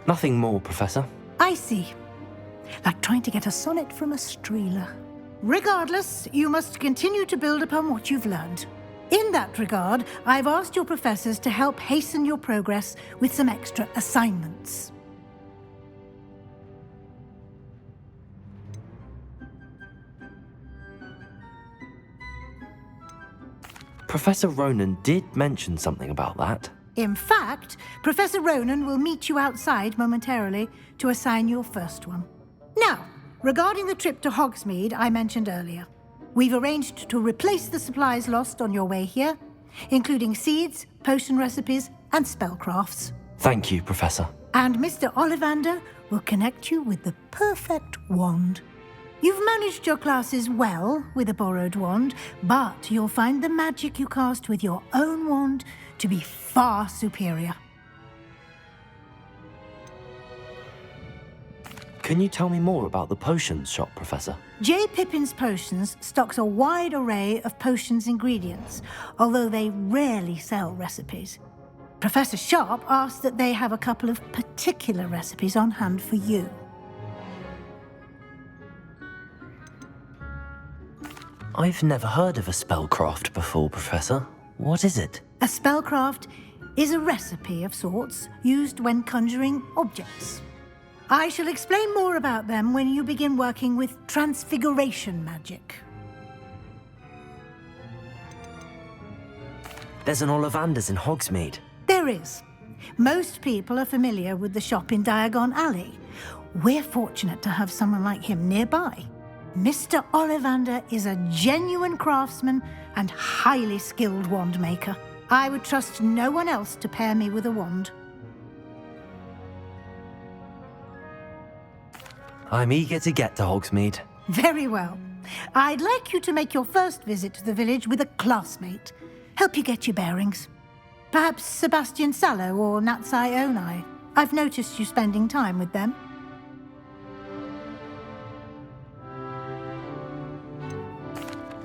Nothing more, Professor. I see. Like trying to get a sonnet from a streeler. Regardless, you must continue to build upon what you've learned. In that regard, I've asked your professors to help hasten your progress with some extra assignments. Professor Ronan did mention something about that. In fact, Professor Ronan will meet you outside momentarily to assign your first one. Now, regarding the trip to Hogsmeade I mentioned earlier, we've arranged to replace the supplies lost on your way here, including seeds, potion recipes, and spellcrafts. Thank you, Professor. And Mr. Ollivander will connect you with the perfect wand. You've managed your classes well with a borrowed wand, but you'll find the magic you cast with your own wand to be far superior. Can you tell me more about the potions shop, Professor? J. Pippin's Potions stocks a wide array of potions ingredients, although they rarely sell recipes. Professor Sharp asked that they have a couple of particular recipes on hand for you. I've never heard of a spellcraft before, Professor. What is it? A spellcraft is a recipe of sorts used when conjuring objects. I shall explain more about them when you begin working with transfiguration magic. There's an Ollivander's in Hogsmeade. There is. Most people are familiar with the shop in Diagon Alley. We're fortunate to have someone like him nearby. Mr. Ollivander is a genuine craftsman and highly skilled wand maker. I would trust no one else to pair me with a wand. I'm eager to get to Hogsmeade. Very well. I'd like you to make your first visit to the village with a classmate. Help you get your bearings. Perhaps Sebastian Sallow or Natsai Onai. I've noticed you spending time with them.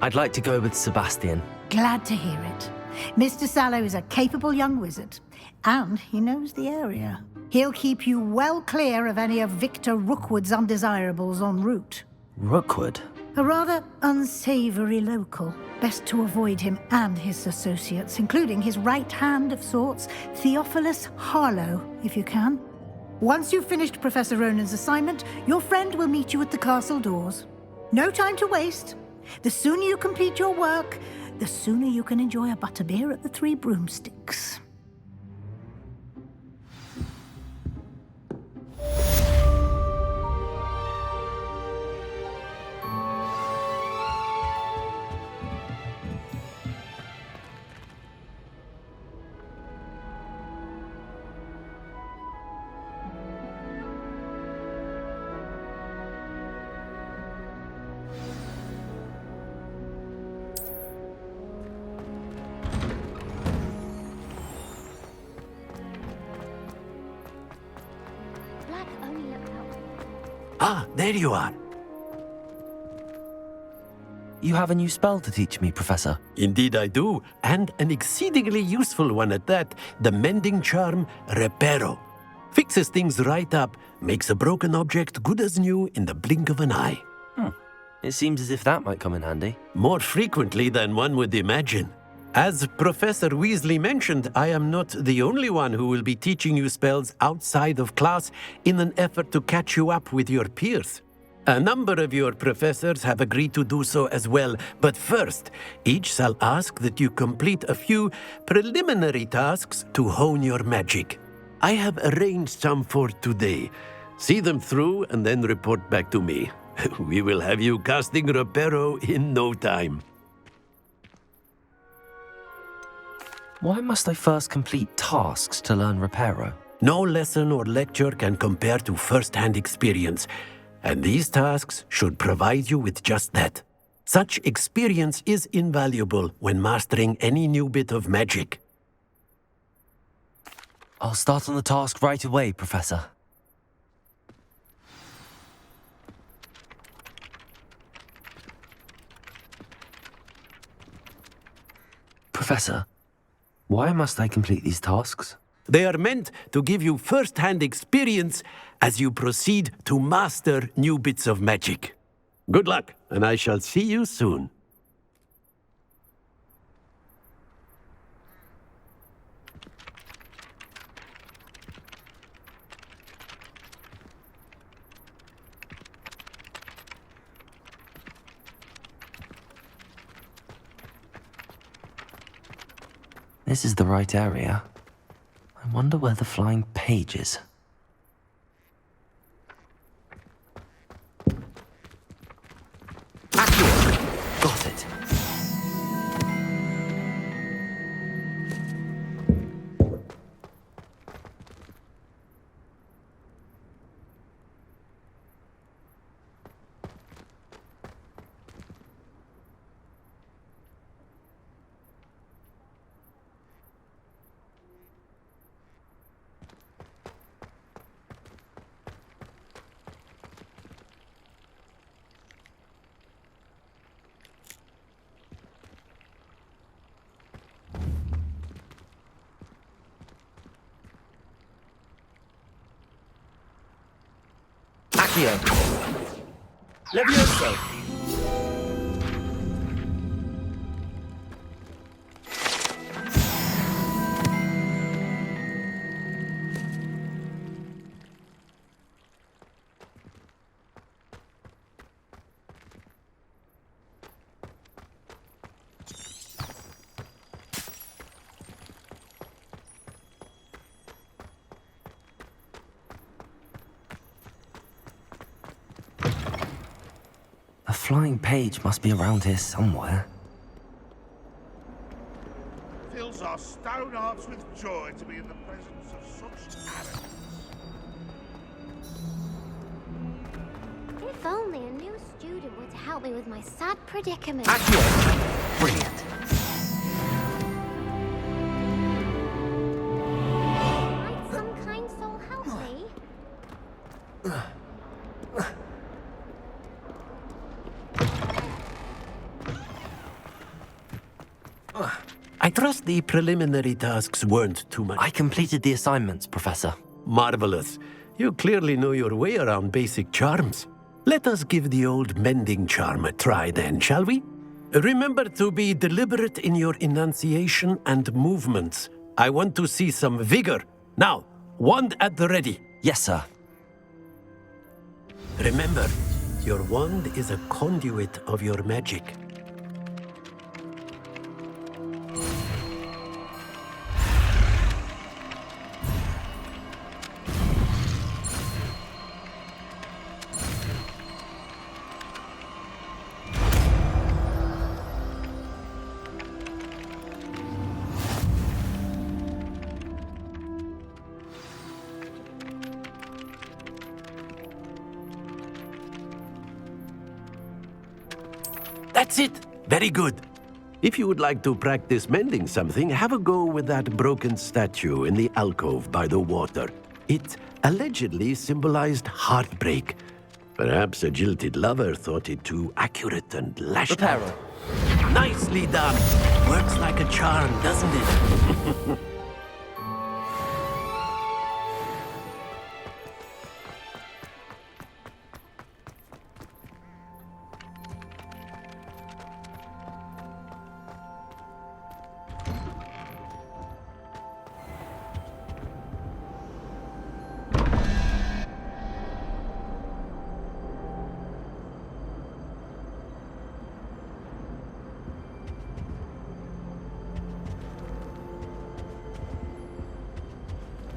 I'd like to go with Sebastian. Glad to hear it. Mr. Sallow is a capable young wizard, and he knows the area. He'll keep you well clear of any of Victor Rookwood's undesirables en route. Rookwood? A rather unsavory local. Best to avoid him and his associates, including his right hand of sorts, Theophilus Harlow, if you can. Once you've finished Professor Ronan's assignment, your friend will meet you at the castle doors. No time to waste. The sooner you complete your work, the sooner you can enjoy a butterbeer at the Three Broomsticks. Ah, there you are. You have a new spell to teach me, Professor. Indeed I do, and an exceedingly useful one at that. The mending charm, Reparo. Fixes things right up, makes a broken object good as new in the blink of an eye. It seems as if that might come in handy. More frequently than one would imagine. As Professor Weasley mentioned, I am not the only one who will be teaching you spells outside of class in an effort to catch you up with your peers. A number of your professors have agreed to do so as well, but first, each shall ask that you complete a few preliminary tasks to hone your magic. I have arranged some for today. See them through and then report back to me. We will have you casting Reparo in no time. Why must I first complete tasks to learn Reparo? No lesson or lecture can compare to first-hand experience, and these tasks should provide you with just that. Such experience is invaluable when mastering any new bit of magic. I'll start on the task right away, Professor. Professor, why must I complete these tasks? They are meant to give you first-hand experience as you proceed to master new bits of magic. Good luck, and I shall see you soon. This is the right area. I wonder where the flying page is. Got it. Levioso! The flying page must be around here somewhere. Fills our stone hearts with joy to be in the presence of such talent. If only a new student were to help me with my sad predicament. Brilliant. Might some kind soul help me? I trust the preliminary tasks weren't too much. I completed the assignments, Professor. Marvelous. You clearly know your way around basic charms. Let us give the old mending charm a try then, shall we? Remember to be deliberate in your enunciation and movements. I want to see some vigor. Now, wand at the ready. Yes, sir. Remember, your wand is a conduit of your magic. That's it! Very good. If you would like to practice mending something, have a go with that broken statue in the alcove by the water. It allegedly symbolized heartbreak. Perhaps a jilted lover thought it too accurate and lashed Reparo. out. Nicely done. Works like a charm, doesn't it?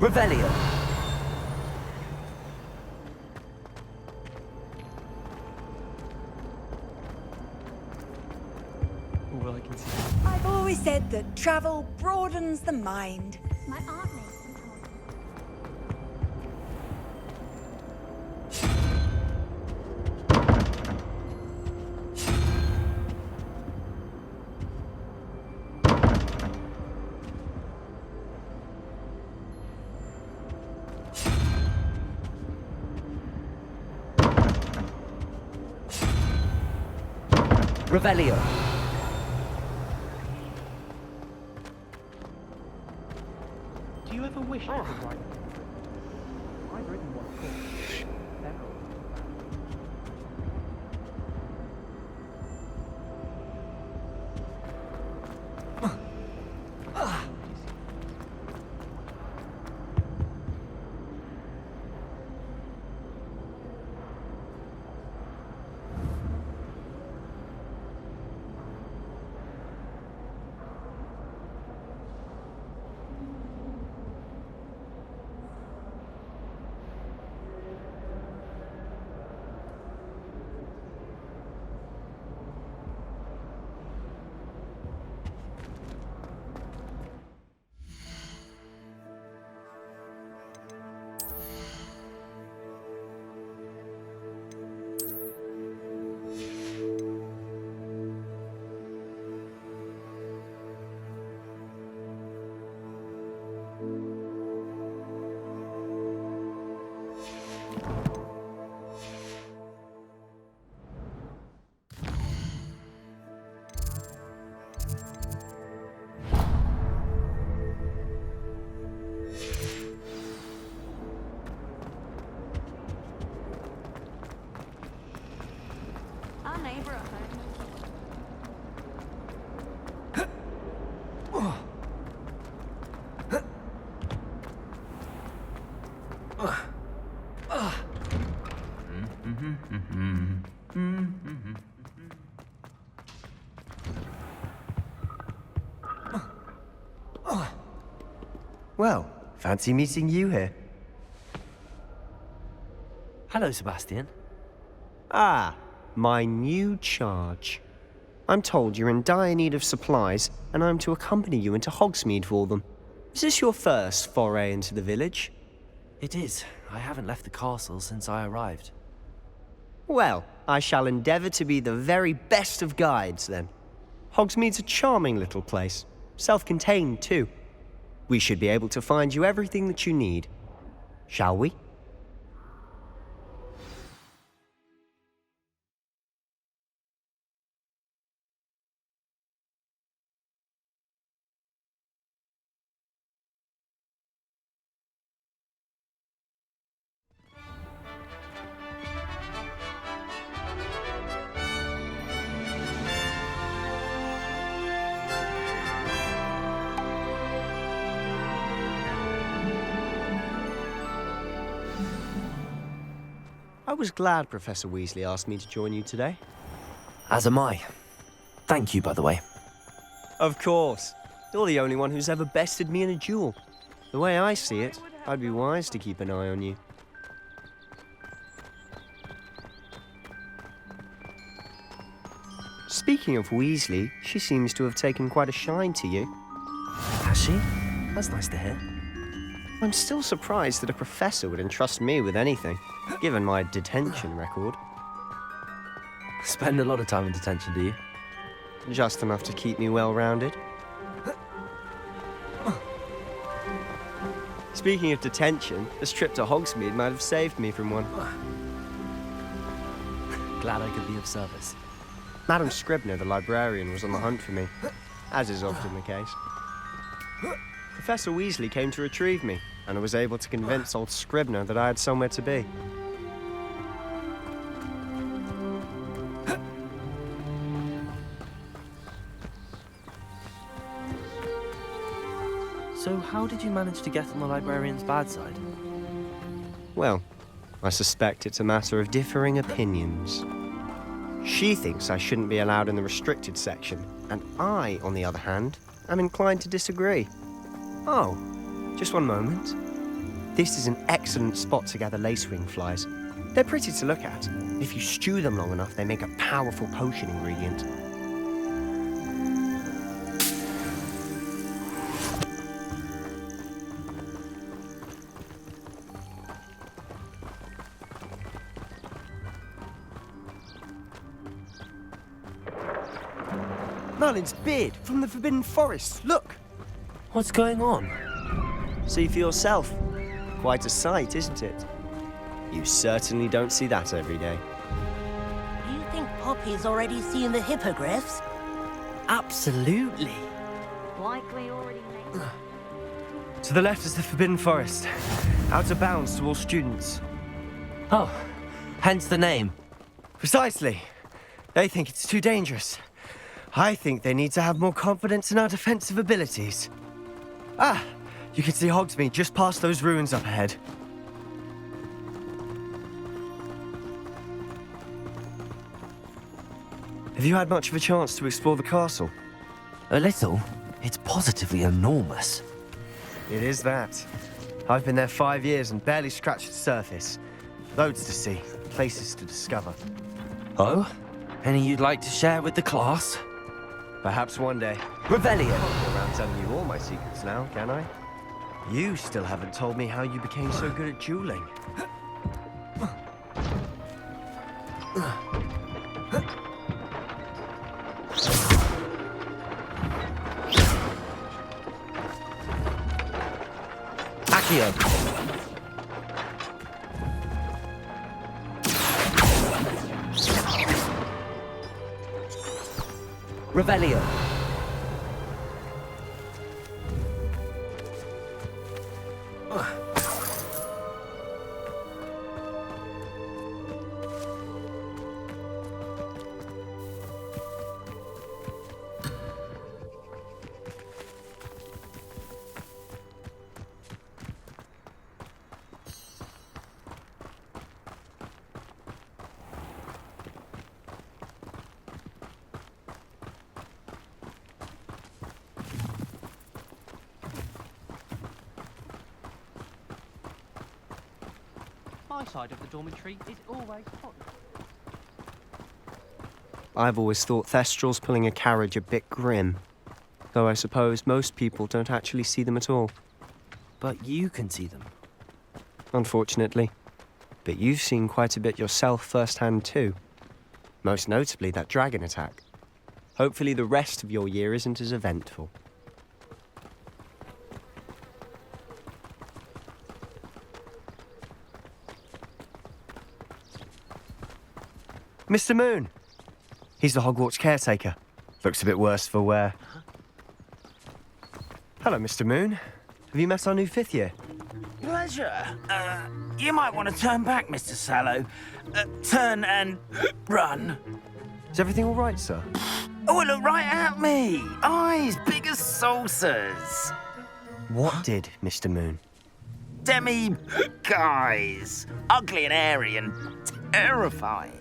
Revelio. Well, I can see. I've always said that travel broadens the mind. My aunt makes them for me. Revelio. Do you ever wish I could ride? I've ridden one before. Several. Our neighbor at home. Well, fancy meeting you here. Hello, Sebastian. Ah, my new charge. I'm told you're in dire need of supplies, and I'm to accompany you into Hogsmeade for them. Is this your first foray into the village? It is. I haven't left the castle since I arrived. Well, I shall endeavour to be the very best of guides, then. Hogsmeade's a charming little place. Self-contained, too. We should be able to find you everything that you need. Shall we? I was glad Professor Weasley asked me to join you today. As am I. Thank you, by the way. Of course. You're the only one who's ever bested me in a duel. The way I see it, I'd be wise to keep an eye on you. Speaking of Weasley, she seems to have taken quite a shine to you. Has she? That's nice to hear. I'm still surprised that a professor would entrust me with anything, given my detention record. Spend a lot of time in detention, do you? Just enough to keep me well-rounded. Speaking of detention, this trip to Hogsmeade might have saved me from one. glad I could be of service. Madam Scribner, the librarian, was on the hunt for me, as is often the case. Professor Weasley came to retrieve me, and I was able to convince old Scribner that I had somewhere to be. So how did you manage to get on the librarian's bad side? Well, I suspect it's a matter of differing opinions. She thinks I shouldn't be allowed in the restricted section, and I, on the other hand, am inclined to disagree. Oh, just one moment. This is an excellent spot to gather lacewing flies. They're pretty to look at. If you stew them long enough, they make a powerful potion ingredient. Merlin's beard from the Forbidden Forest. Look! What's going on? See for yourself. Quite a sight, isn't it? You certainly don't see that every day. Do you think Poppy's already seen the hippogriffs? Absolutely. Likely already made. To the left is the Forbidden Forest. Out of bounds to all students. Oh, hence the name. Precisely. They think it's too dangerous. I think they need to have more confidence in our defensive abilities. Ah, you can see Hogsmeade just past those ruins up ahead. Have you had much of a chance to explore the castle? A little. It's positively enormous. It is that. I've been there 5 years and barely scratched the surface. Loads to see, places to discover. Oh? Any you'd like to share with the class? Perhaps one day. Revelio! I can't go around telling you all my secrets now, can I? You still haven't told me how you became so good at dueling. Accio! Revelio! My side of the dormitory is always hot. I've always thought Thestrals pulling a carriage a bit grim. Though I suppose most people don't actually see them at all. But you can see them. Unfortunately. But you've seen quite a bit yourself firsthand too. Most notably that dragon attack. Hopefully the rest of your year isn't as eventful. Mr. Moon! He's the Hogwarts caretaker. Looks a bit worse for wear. Hello, Mr. Moon. Have you met our new 5th year? Pleasure. You might want to turn back, Mr. Sallow. Turn and run. Is everything all right, sir? Oh, look right at me. Eyes big as saucers. What did, Mr. Moon? Guys. Ugly and airy and terrifying.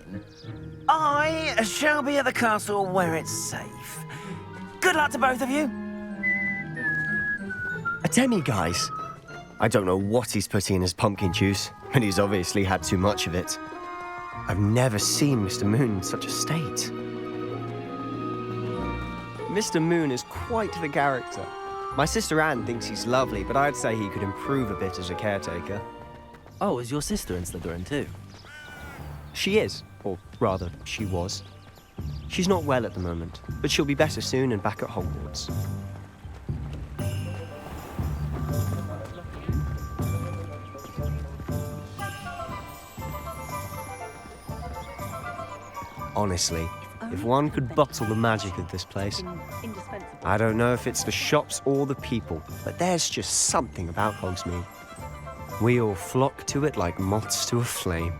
I shall be at the castle where it's safe. Good luck to both of you. A demi-guise? I don't know what he's putting in his pumpkin juice, but he's obviously had too much of it. I've never seen Mr. Moon in such a state. Mr. Moon is quite the character. My sister Anne thinks he's lovely, but I'd say he could improve a bit as a caretaker. Oh, is your sister in Slytherin too? She is, or rather, she was. She's not well at the moment, but she'll be better soon and back at Hogwarts. Honestly, if one could bottle the magic of this place. I don't know if it's the shops or the people, but there's just something about Hogsmeade. We all flock to it like moths to a flame.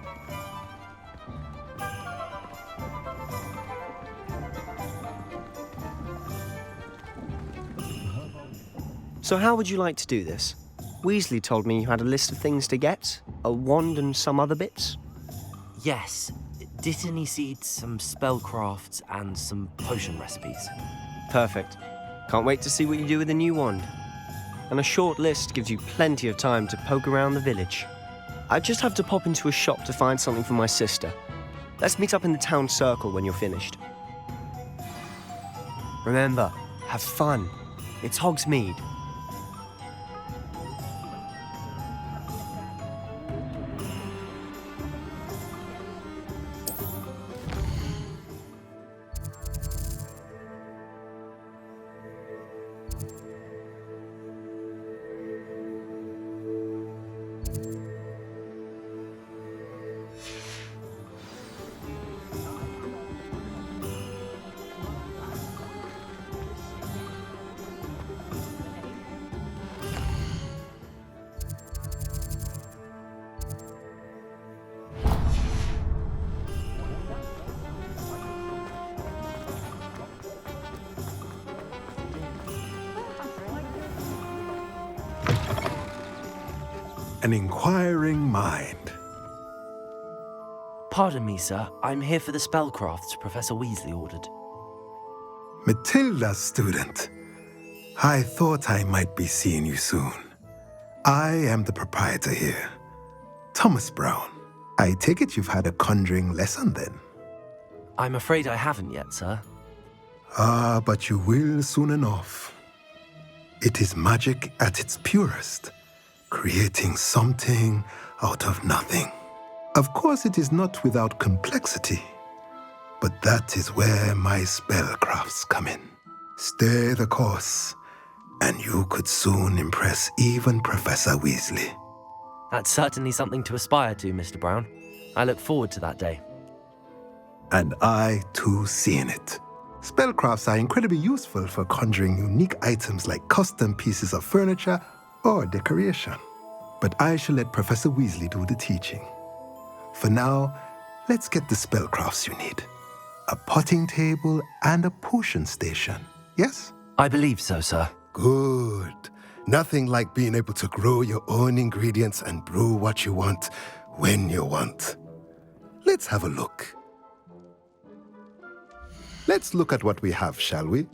So how would you like to do this? Weasley told me you had a list of things to get, a wand and some other bits. Yes. Dittany seeds, some spellcrafts, and some potion recipes. Perfect. Can't wait to see what you do with the new wand. And a short list gives you plenty of time to poke around the village. I just have to pop into a shop to find something for my sister. Let's meet up in the town circle when you're finished. Remember, have fun. It's Hogsmeade. An inquiring mind. Pardon me, sir. I'm here for the spellcrafts Professor Weasley ordered. Matilda's student. I thought I might be seeing you soon. I am the proprietor here, Thomas Brown. I take it you've had a conjuring lesson then? I'm afraid I haven't yet, sir. Ah, but you will soon enough. It is magic at its purest, creating something out of nothing. Of course, it is not without complexity, but that is where my spellcrafts come in. Stay the course, and you could soon impress even Professor Weasley. That's certainly something to aspire to, Mr. Brown. I look forward to that day. And I, too, seeing it. Spellcrafts are incredibly useful for conjuring unique items like custom pieces of furniture or decoration. But I shall let Professor Weasley do the teaching. For now, let's get the spellcrafts you need. A potting table and a potion station, yes? I believe so, sir. Good. Nothing like being able to grow your own ingredients and brew what you want when you want. Let's have a look. Let's look at what we have, shall we?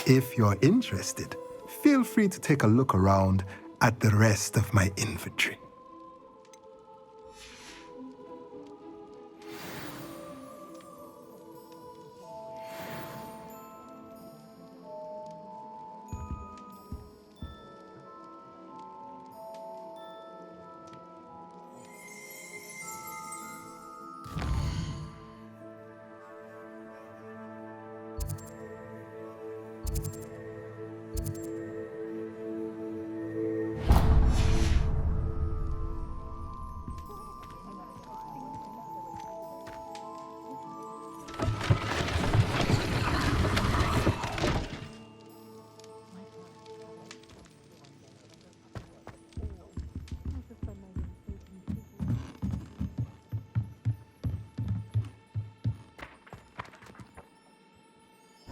If you're interested, feel free to take a look around at the rest of my inventory.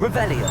Revelio.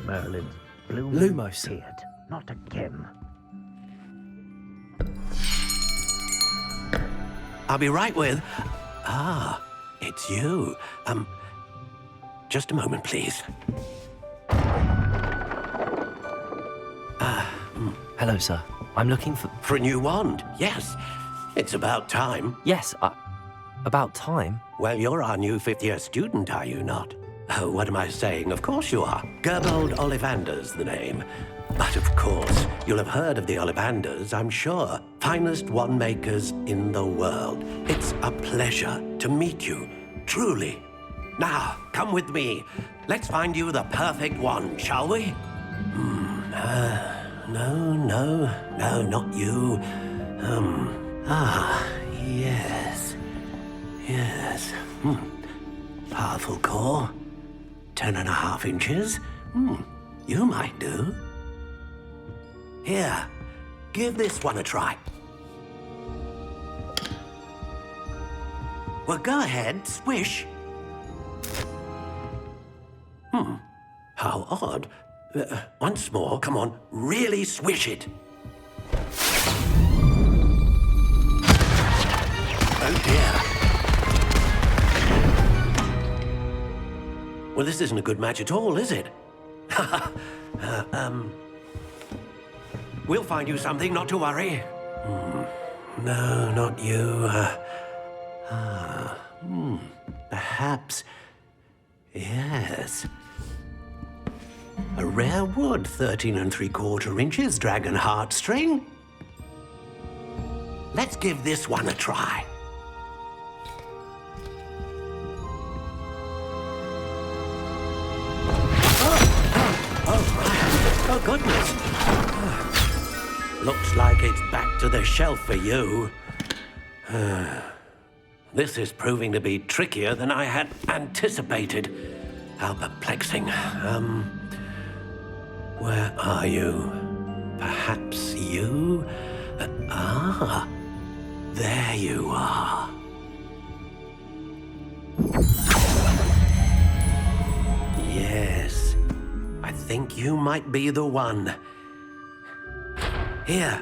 Merlin's Lumos. beard, not again. I'll be right with... Ah, it's you. Just a moment, please. Hello, sir. I'm looking for... For a new wand, yes. It's about time. Yes, about time? Well, you're our new fifth-year student, are you not? Oh, what am I saying? Of course you are. Gerbold Ollivander's the name. But of course, you'll have heard of the Ollivanders, I'm sure. Finest wand makers in the world. It's a pleasure to meet you, truly. Now, come with me. Let's find you the perfect wand, shall we? No, not you. Yes. Powerful core. 10.5 inches. You might do. Here, give this one a try. Well, go ahead, swish. How odd. Once more, come on, really swish it. Oh dear. Well, this isn't a good match at all, is it? We'll find you something, not to worry. No, not you. Perhaps. Yes. A rare wood, 13 3/4 inches, dragon heartstring. Let's give this one a try. Oh, goodness. Looks like it's back to the shelf for you. This is proving to be trickier than I had anticipated. How perplexing. Where are you? Perhaps you? There you are. Yes. I think you might be the one. Here.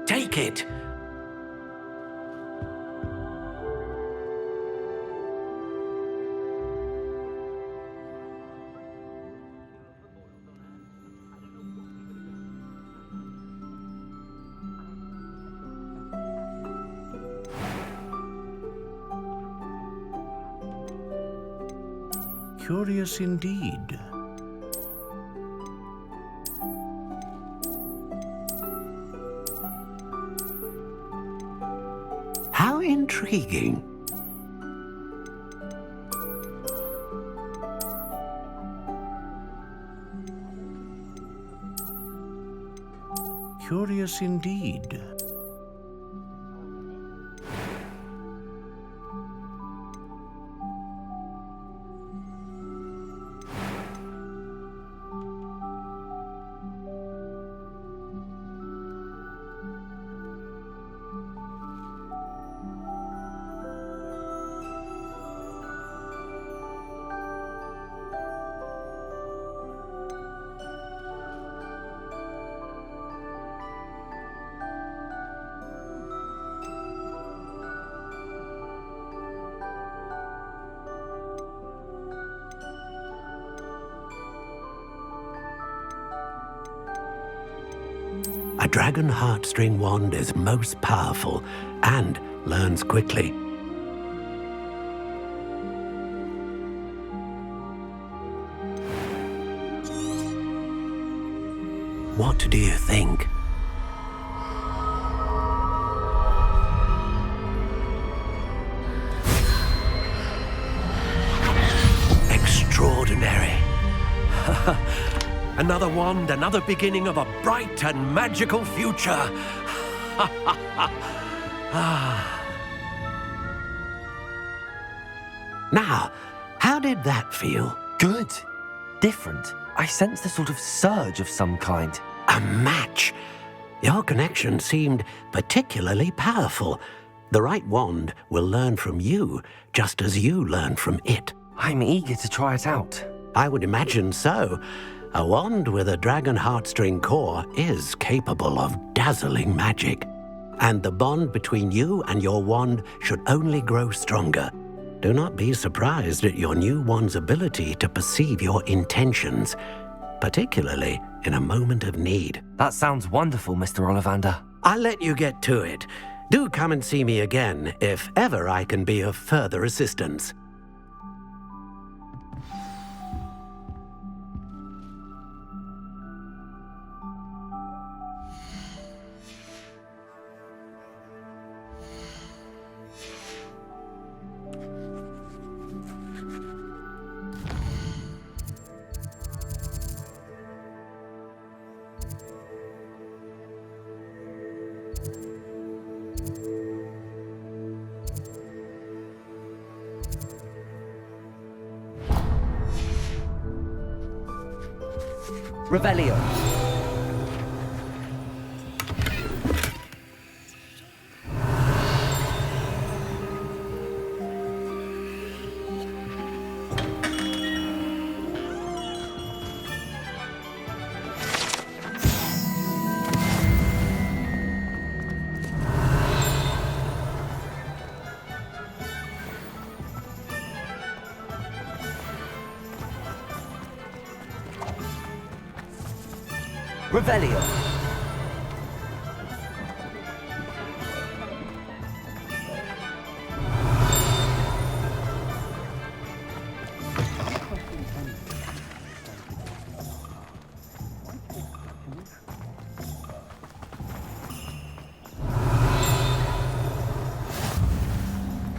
Take it. Curious indeed. How intriguing. Curious indeed. A dragon heartstring wand is most powerful and learns quickly. What do you think? Another wand, another beginning of a bright and magical future. Now, how did that feel? Good. Different. I sensed a sort of surge of some kind. A match. Your connection seemed particularly powerful. The right wand will learn from you, just as you learn from it. I'm eager to try it out. I would imagine so. A wand with a dragon heartstring core is capable of dazzling magic. And the bond between you and your wand should only grow stronger. Do not be surprised at your new wand's ability to perceive your intentions, particularly in a moment of need. That sounds wonderful, Mr. Ollivander. I'll let you get to it. Do come and see me again if ever I can be of further assistance. Revelio. Revelio.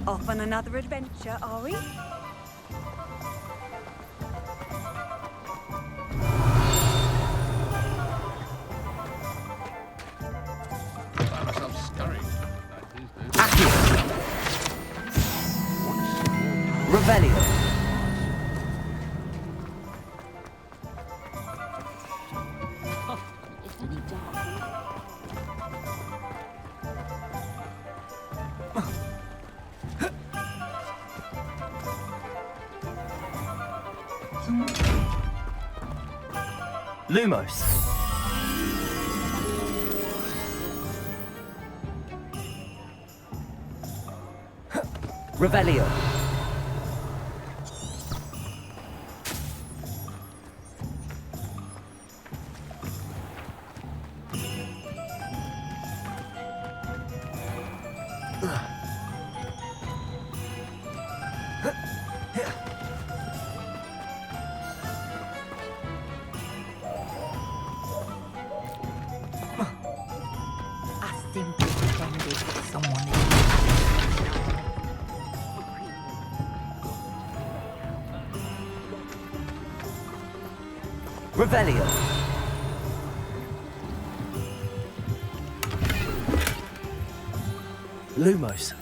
Off on another adventure, are we? Revelio. Lumos. Revelio. Revelio. Lumos.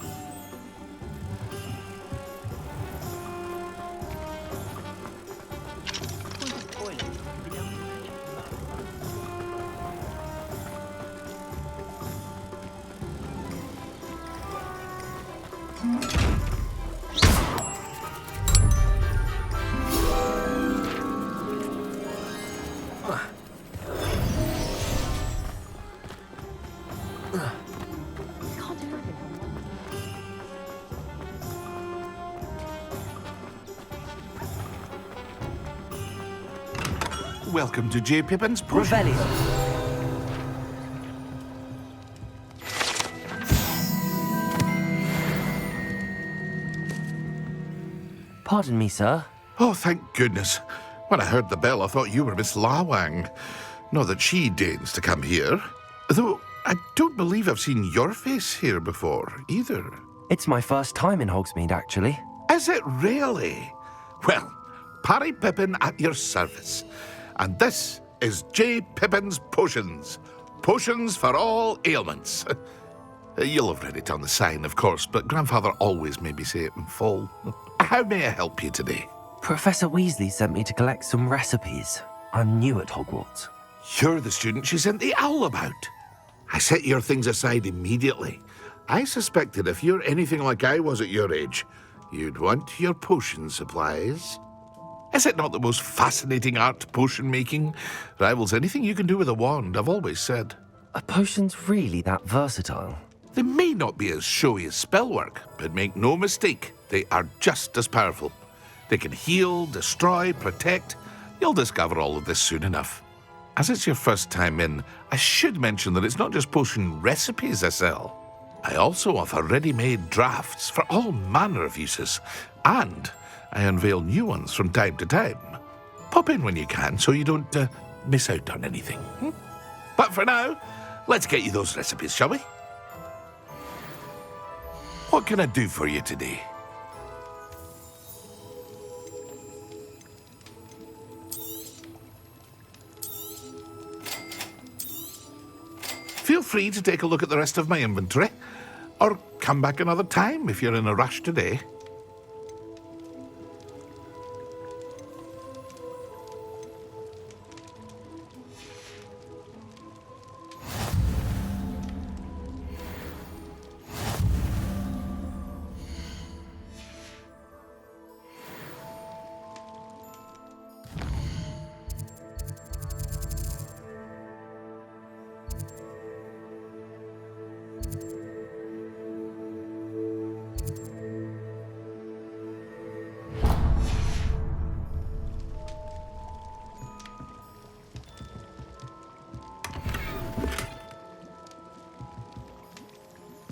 Welcome to J. Pippin's Potions. Revelio. Pardon me, sir. Oh, thank goodness. When I heard the bell, I thought you were Miss Lawang. Not that she deigns to come here. Though I don't believe I've seen your face here before, either. It's my first time in Hogsmeade, actually. Is it really? Well, Parry Pippin at your service. And this is J. Pippin's Potions. Potions for all ailments. You'll have read it on the sign, of course, but Grandfather always made me say it in full. How may I help you today? Professor Weasley sent me to collect some recipes. I'm new at Hogwarts. You're the student she sent the owl about. I set your things aside immediately. I suspected if you're anything like I was at your age, you'd want your potion supplies. Is it not the most fascinating art, potion making? Rivals anything you can do with a wand, I've always said. Are potions really that versatile? They may not be as showy as spellwork, but make no mistake, they are just as powerful. They can heal, destroy, protect. You'll discover all of this soon enough. As it's your first time in, I should mention that it's not just potion recipes I sell. I also offer ready-made drafts for all manner of uses, and I unveil new ones from time to time. Pop in when you can so you don't miss out on anything. But for now, let's get you those recipes, shall we? What can I do for you today? Feel free to take a look at the rest of my inventory, or come back another time if you're in a rush today.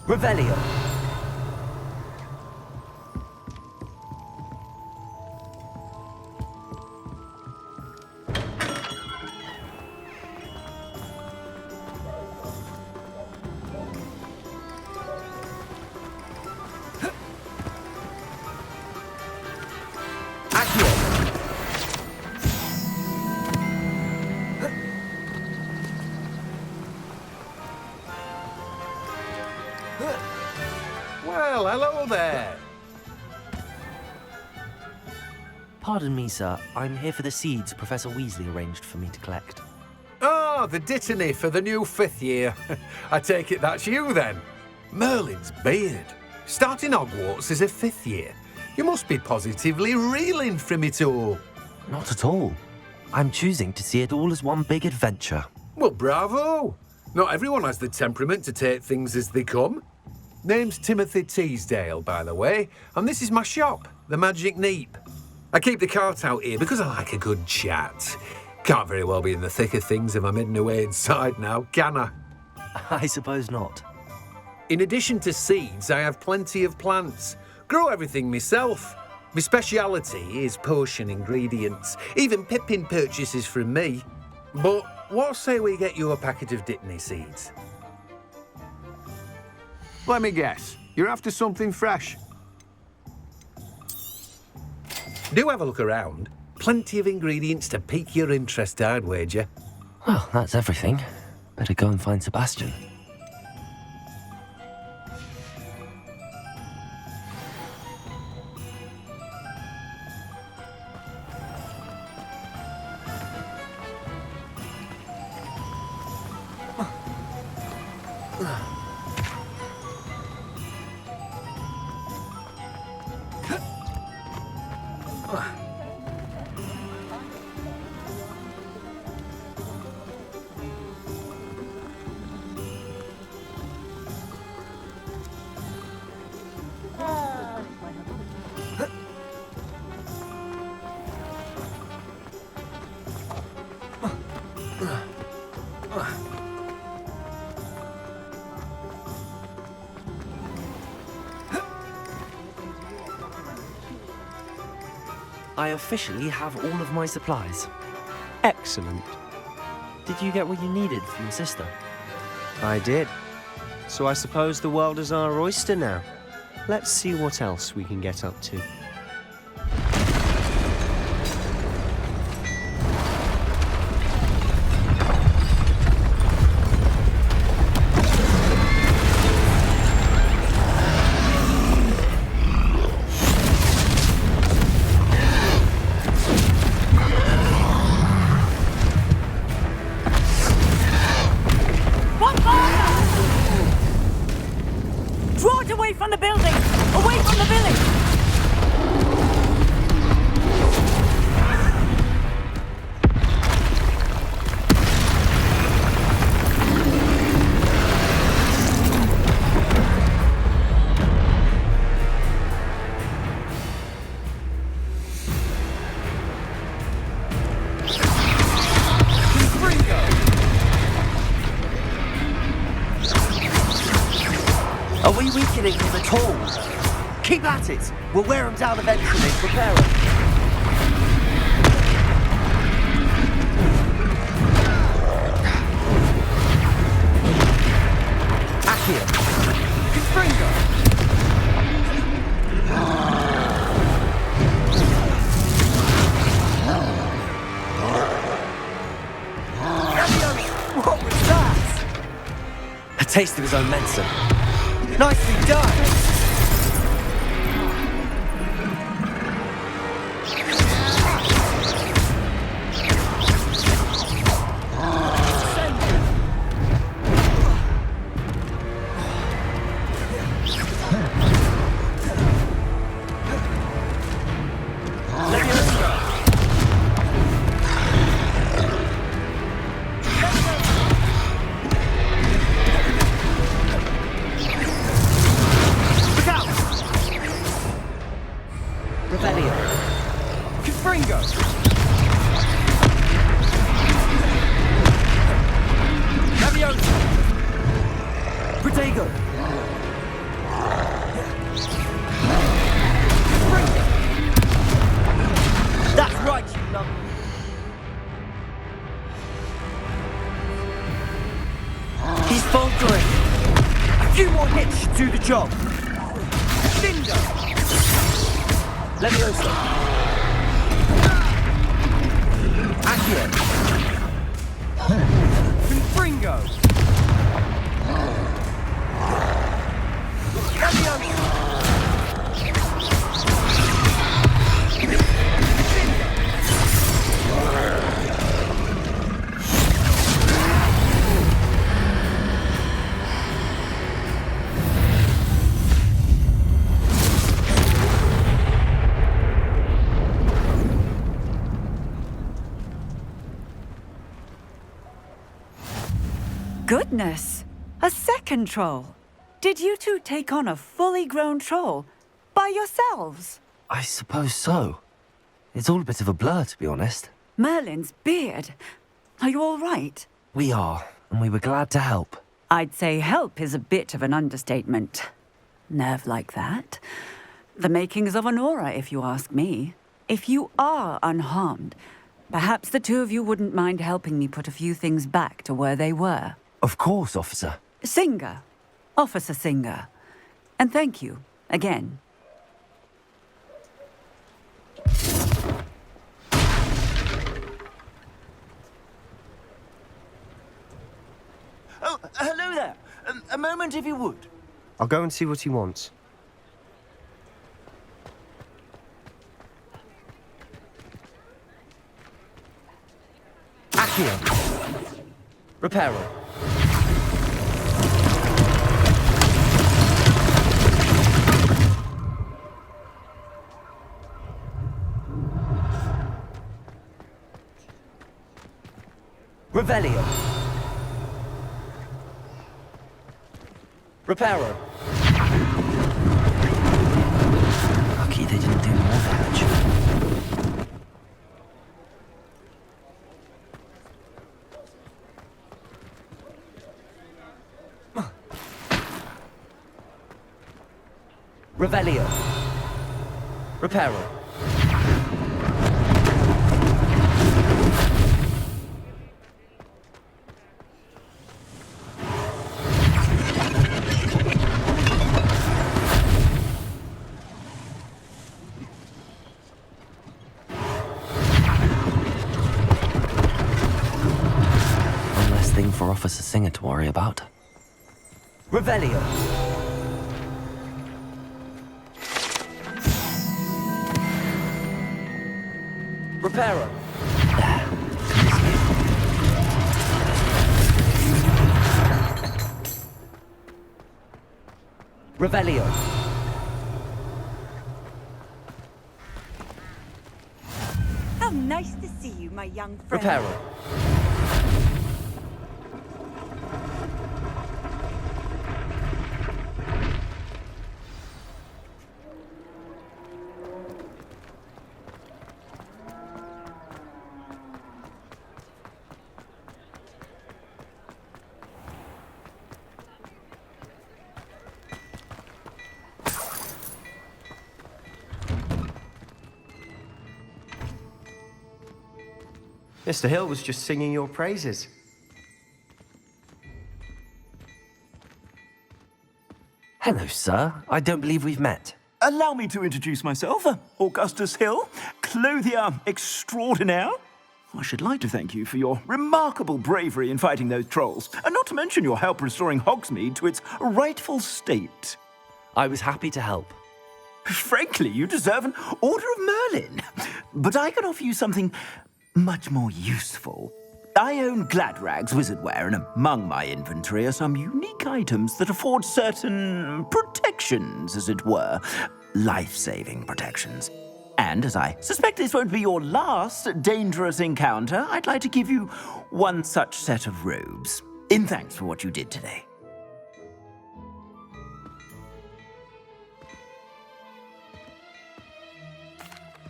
Revelio. Well, hello there. Pardon me, sir. I'm here for the seeds Professor Weasley arranged for me to collect. Oh, the dittany for the new 5th year. I take it that's you, then. Merlin's beard. Starting Hogwarts as a 5th year. You must be positively reeling from it all. Not at all. I'm choosing to see it all as one big adventure. Well, bravo. Not everyone has the temperament to take things as they come. Name's Timothy Teasdale, by the way, and this is my shop, the Magic Neep. I keep the cart out here because I like a good chat. Can't very well be in the thick of things if I'm hidden away inside now, can I? I suppose not. In addition to seeds, I have plenty of plants. Grow everything myself. My speciality is potion ingredients. Even Pippin purchases from me. But what say we get you a packet of Dittany seeds? Let me guess. You're after something fresh. Do have a look around. Plenty of ingredients to pique your interest, I'd wager. Well, that's everything. Better go and find Sebastian. I officially have all of my supplies. Excellent. Did you get what you needed from your sister? I did. So I suppose the world is our oyster now. Let's see what else we can get up to. tall. Keep at it. We'll wear them down eventually. Prepare them. Accio. Confringo. What was that? A taste of his own medicine. Nicely done. Job. Cinder. Leviosa. Accio. Confringo. Leviosa. Goodness! A second troll! Did you two take on a fully grown troll? By yourselves? I suppose so. It's all a bit of a blur, to be honest. Merlin's beard. Are you all right? We are, and we were glad to help. I'd say help is a bit of an understatement. Nerve like that. The makings of an aura, if you ask me. If you are unharmed, perhaps the two of you wouldn't mind helping me put a few things back to where they were. Of course, officer. Singer. Officer Singer. And thank you, again. Oh, hello there. A moment, if you would. I'll go and see what he wants. Accio. Reparo. Revelio. Reparo. Lucky they didn't do more damage. Revelio. Reparo. For Officer Singer to worry about. Revelio. Reparo. Revelio. How nice to see you, my young friend. Reparo. Mr. Hill was just singing your praises. Hello, sir. I don't believe we've met. Allow me to introduce myself, Augustus Hill, clothier extraordinaire. I should like to thank you for your remarkable bravery in fighting those trolls, and not to mention your help restoring Hogsmeade to its rightful state. I was happy to help. Frankly, you deserve an Order of Merlin. But I can offer you something much more useful. I own Gladrag's wizardware, and among my inventory are some unique items that afford certain protections, as it were. Life-saving protections. And as I suspect this won't be your last dangerous encounter, I'd like to give you one such set of robes, in thanks for what you did today.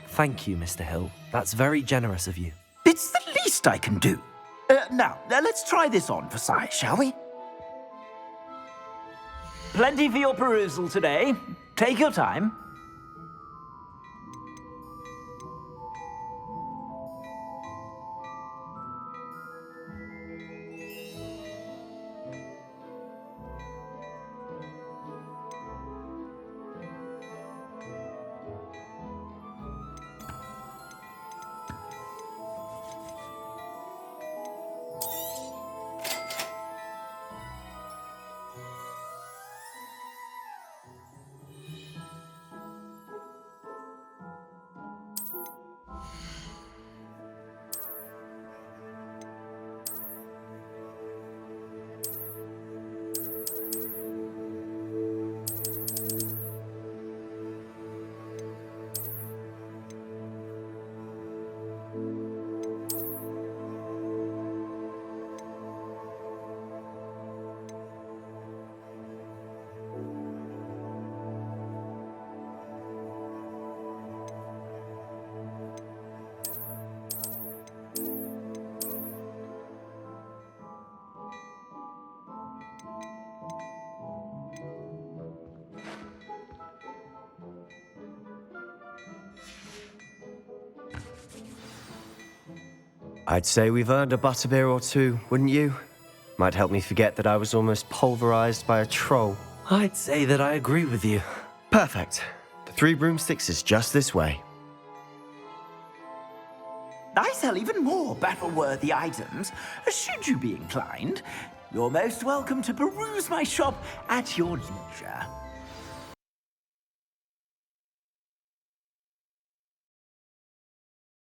Thank you, Mr. Hill. That's very generous of you. It's the least I can do. Now, let's try this on for size, shall we? Plenty for your perusal today. Take your time. I'd say we've earned a butterbeer or two, wouldn't you? Might help me forget that I was almost pulverized by a troll. I'd say that I agree with you. Perfect. The 3 broomsticks is just this way. I sell even more battle-worthy items. Should you be inclined, you're most welcome to peruse my shop at your leisure.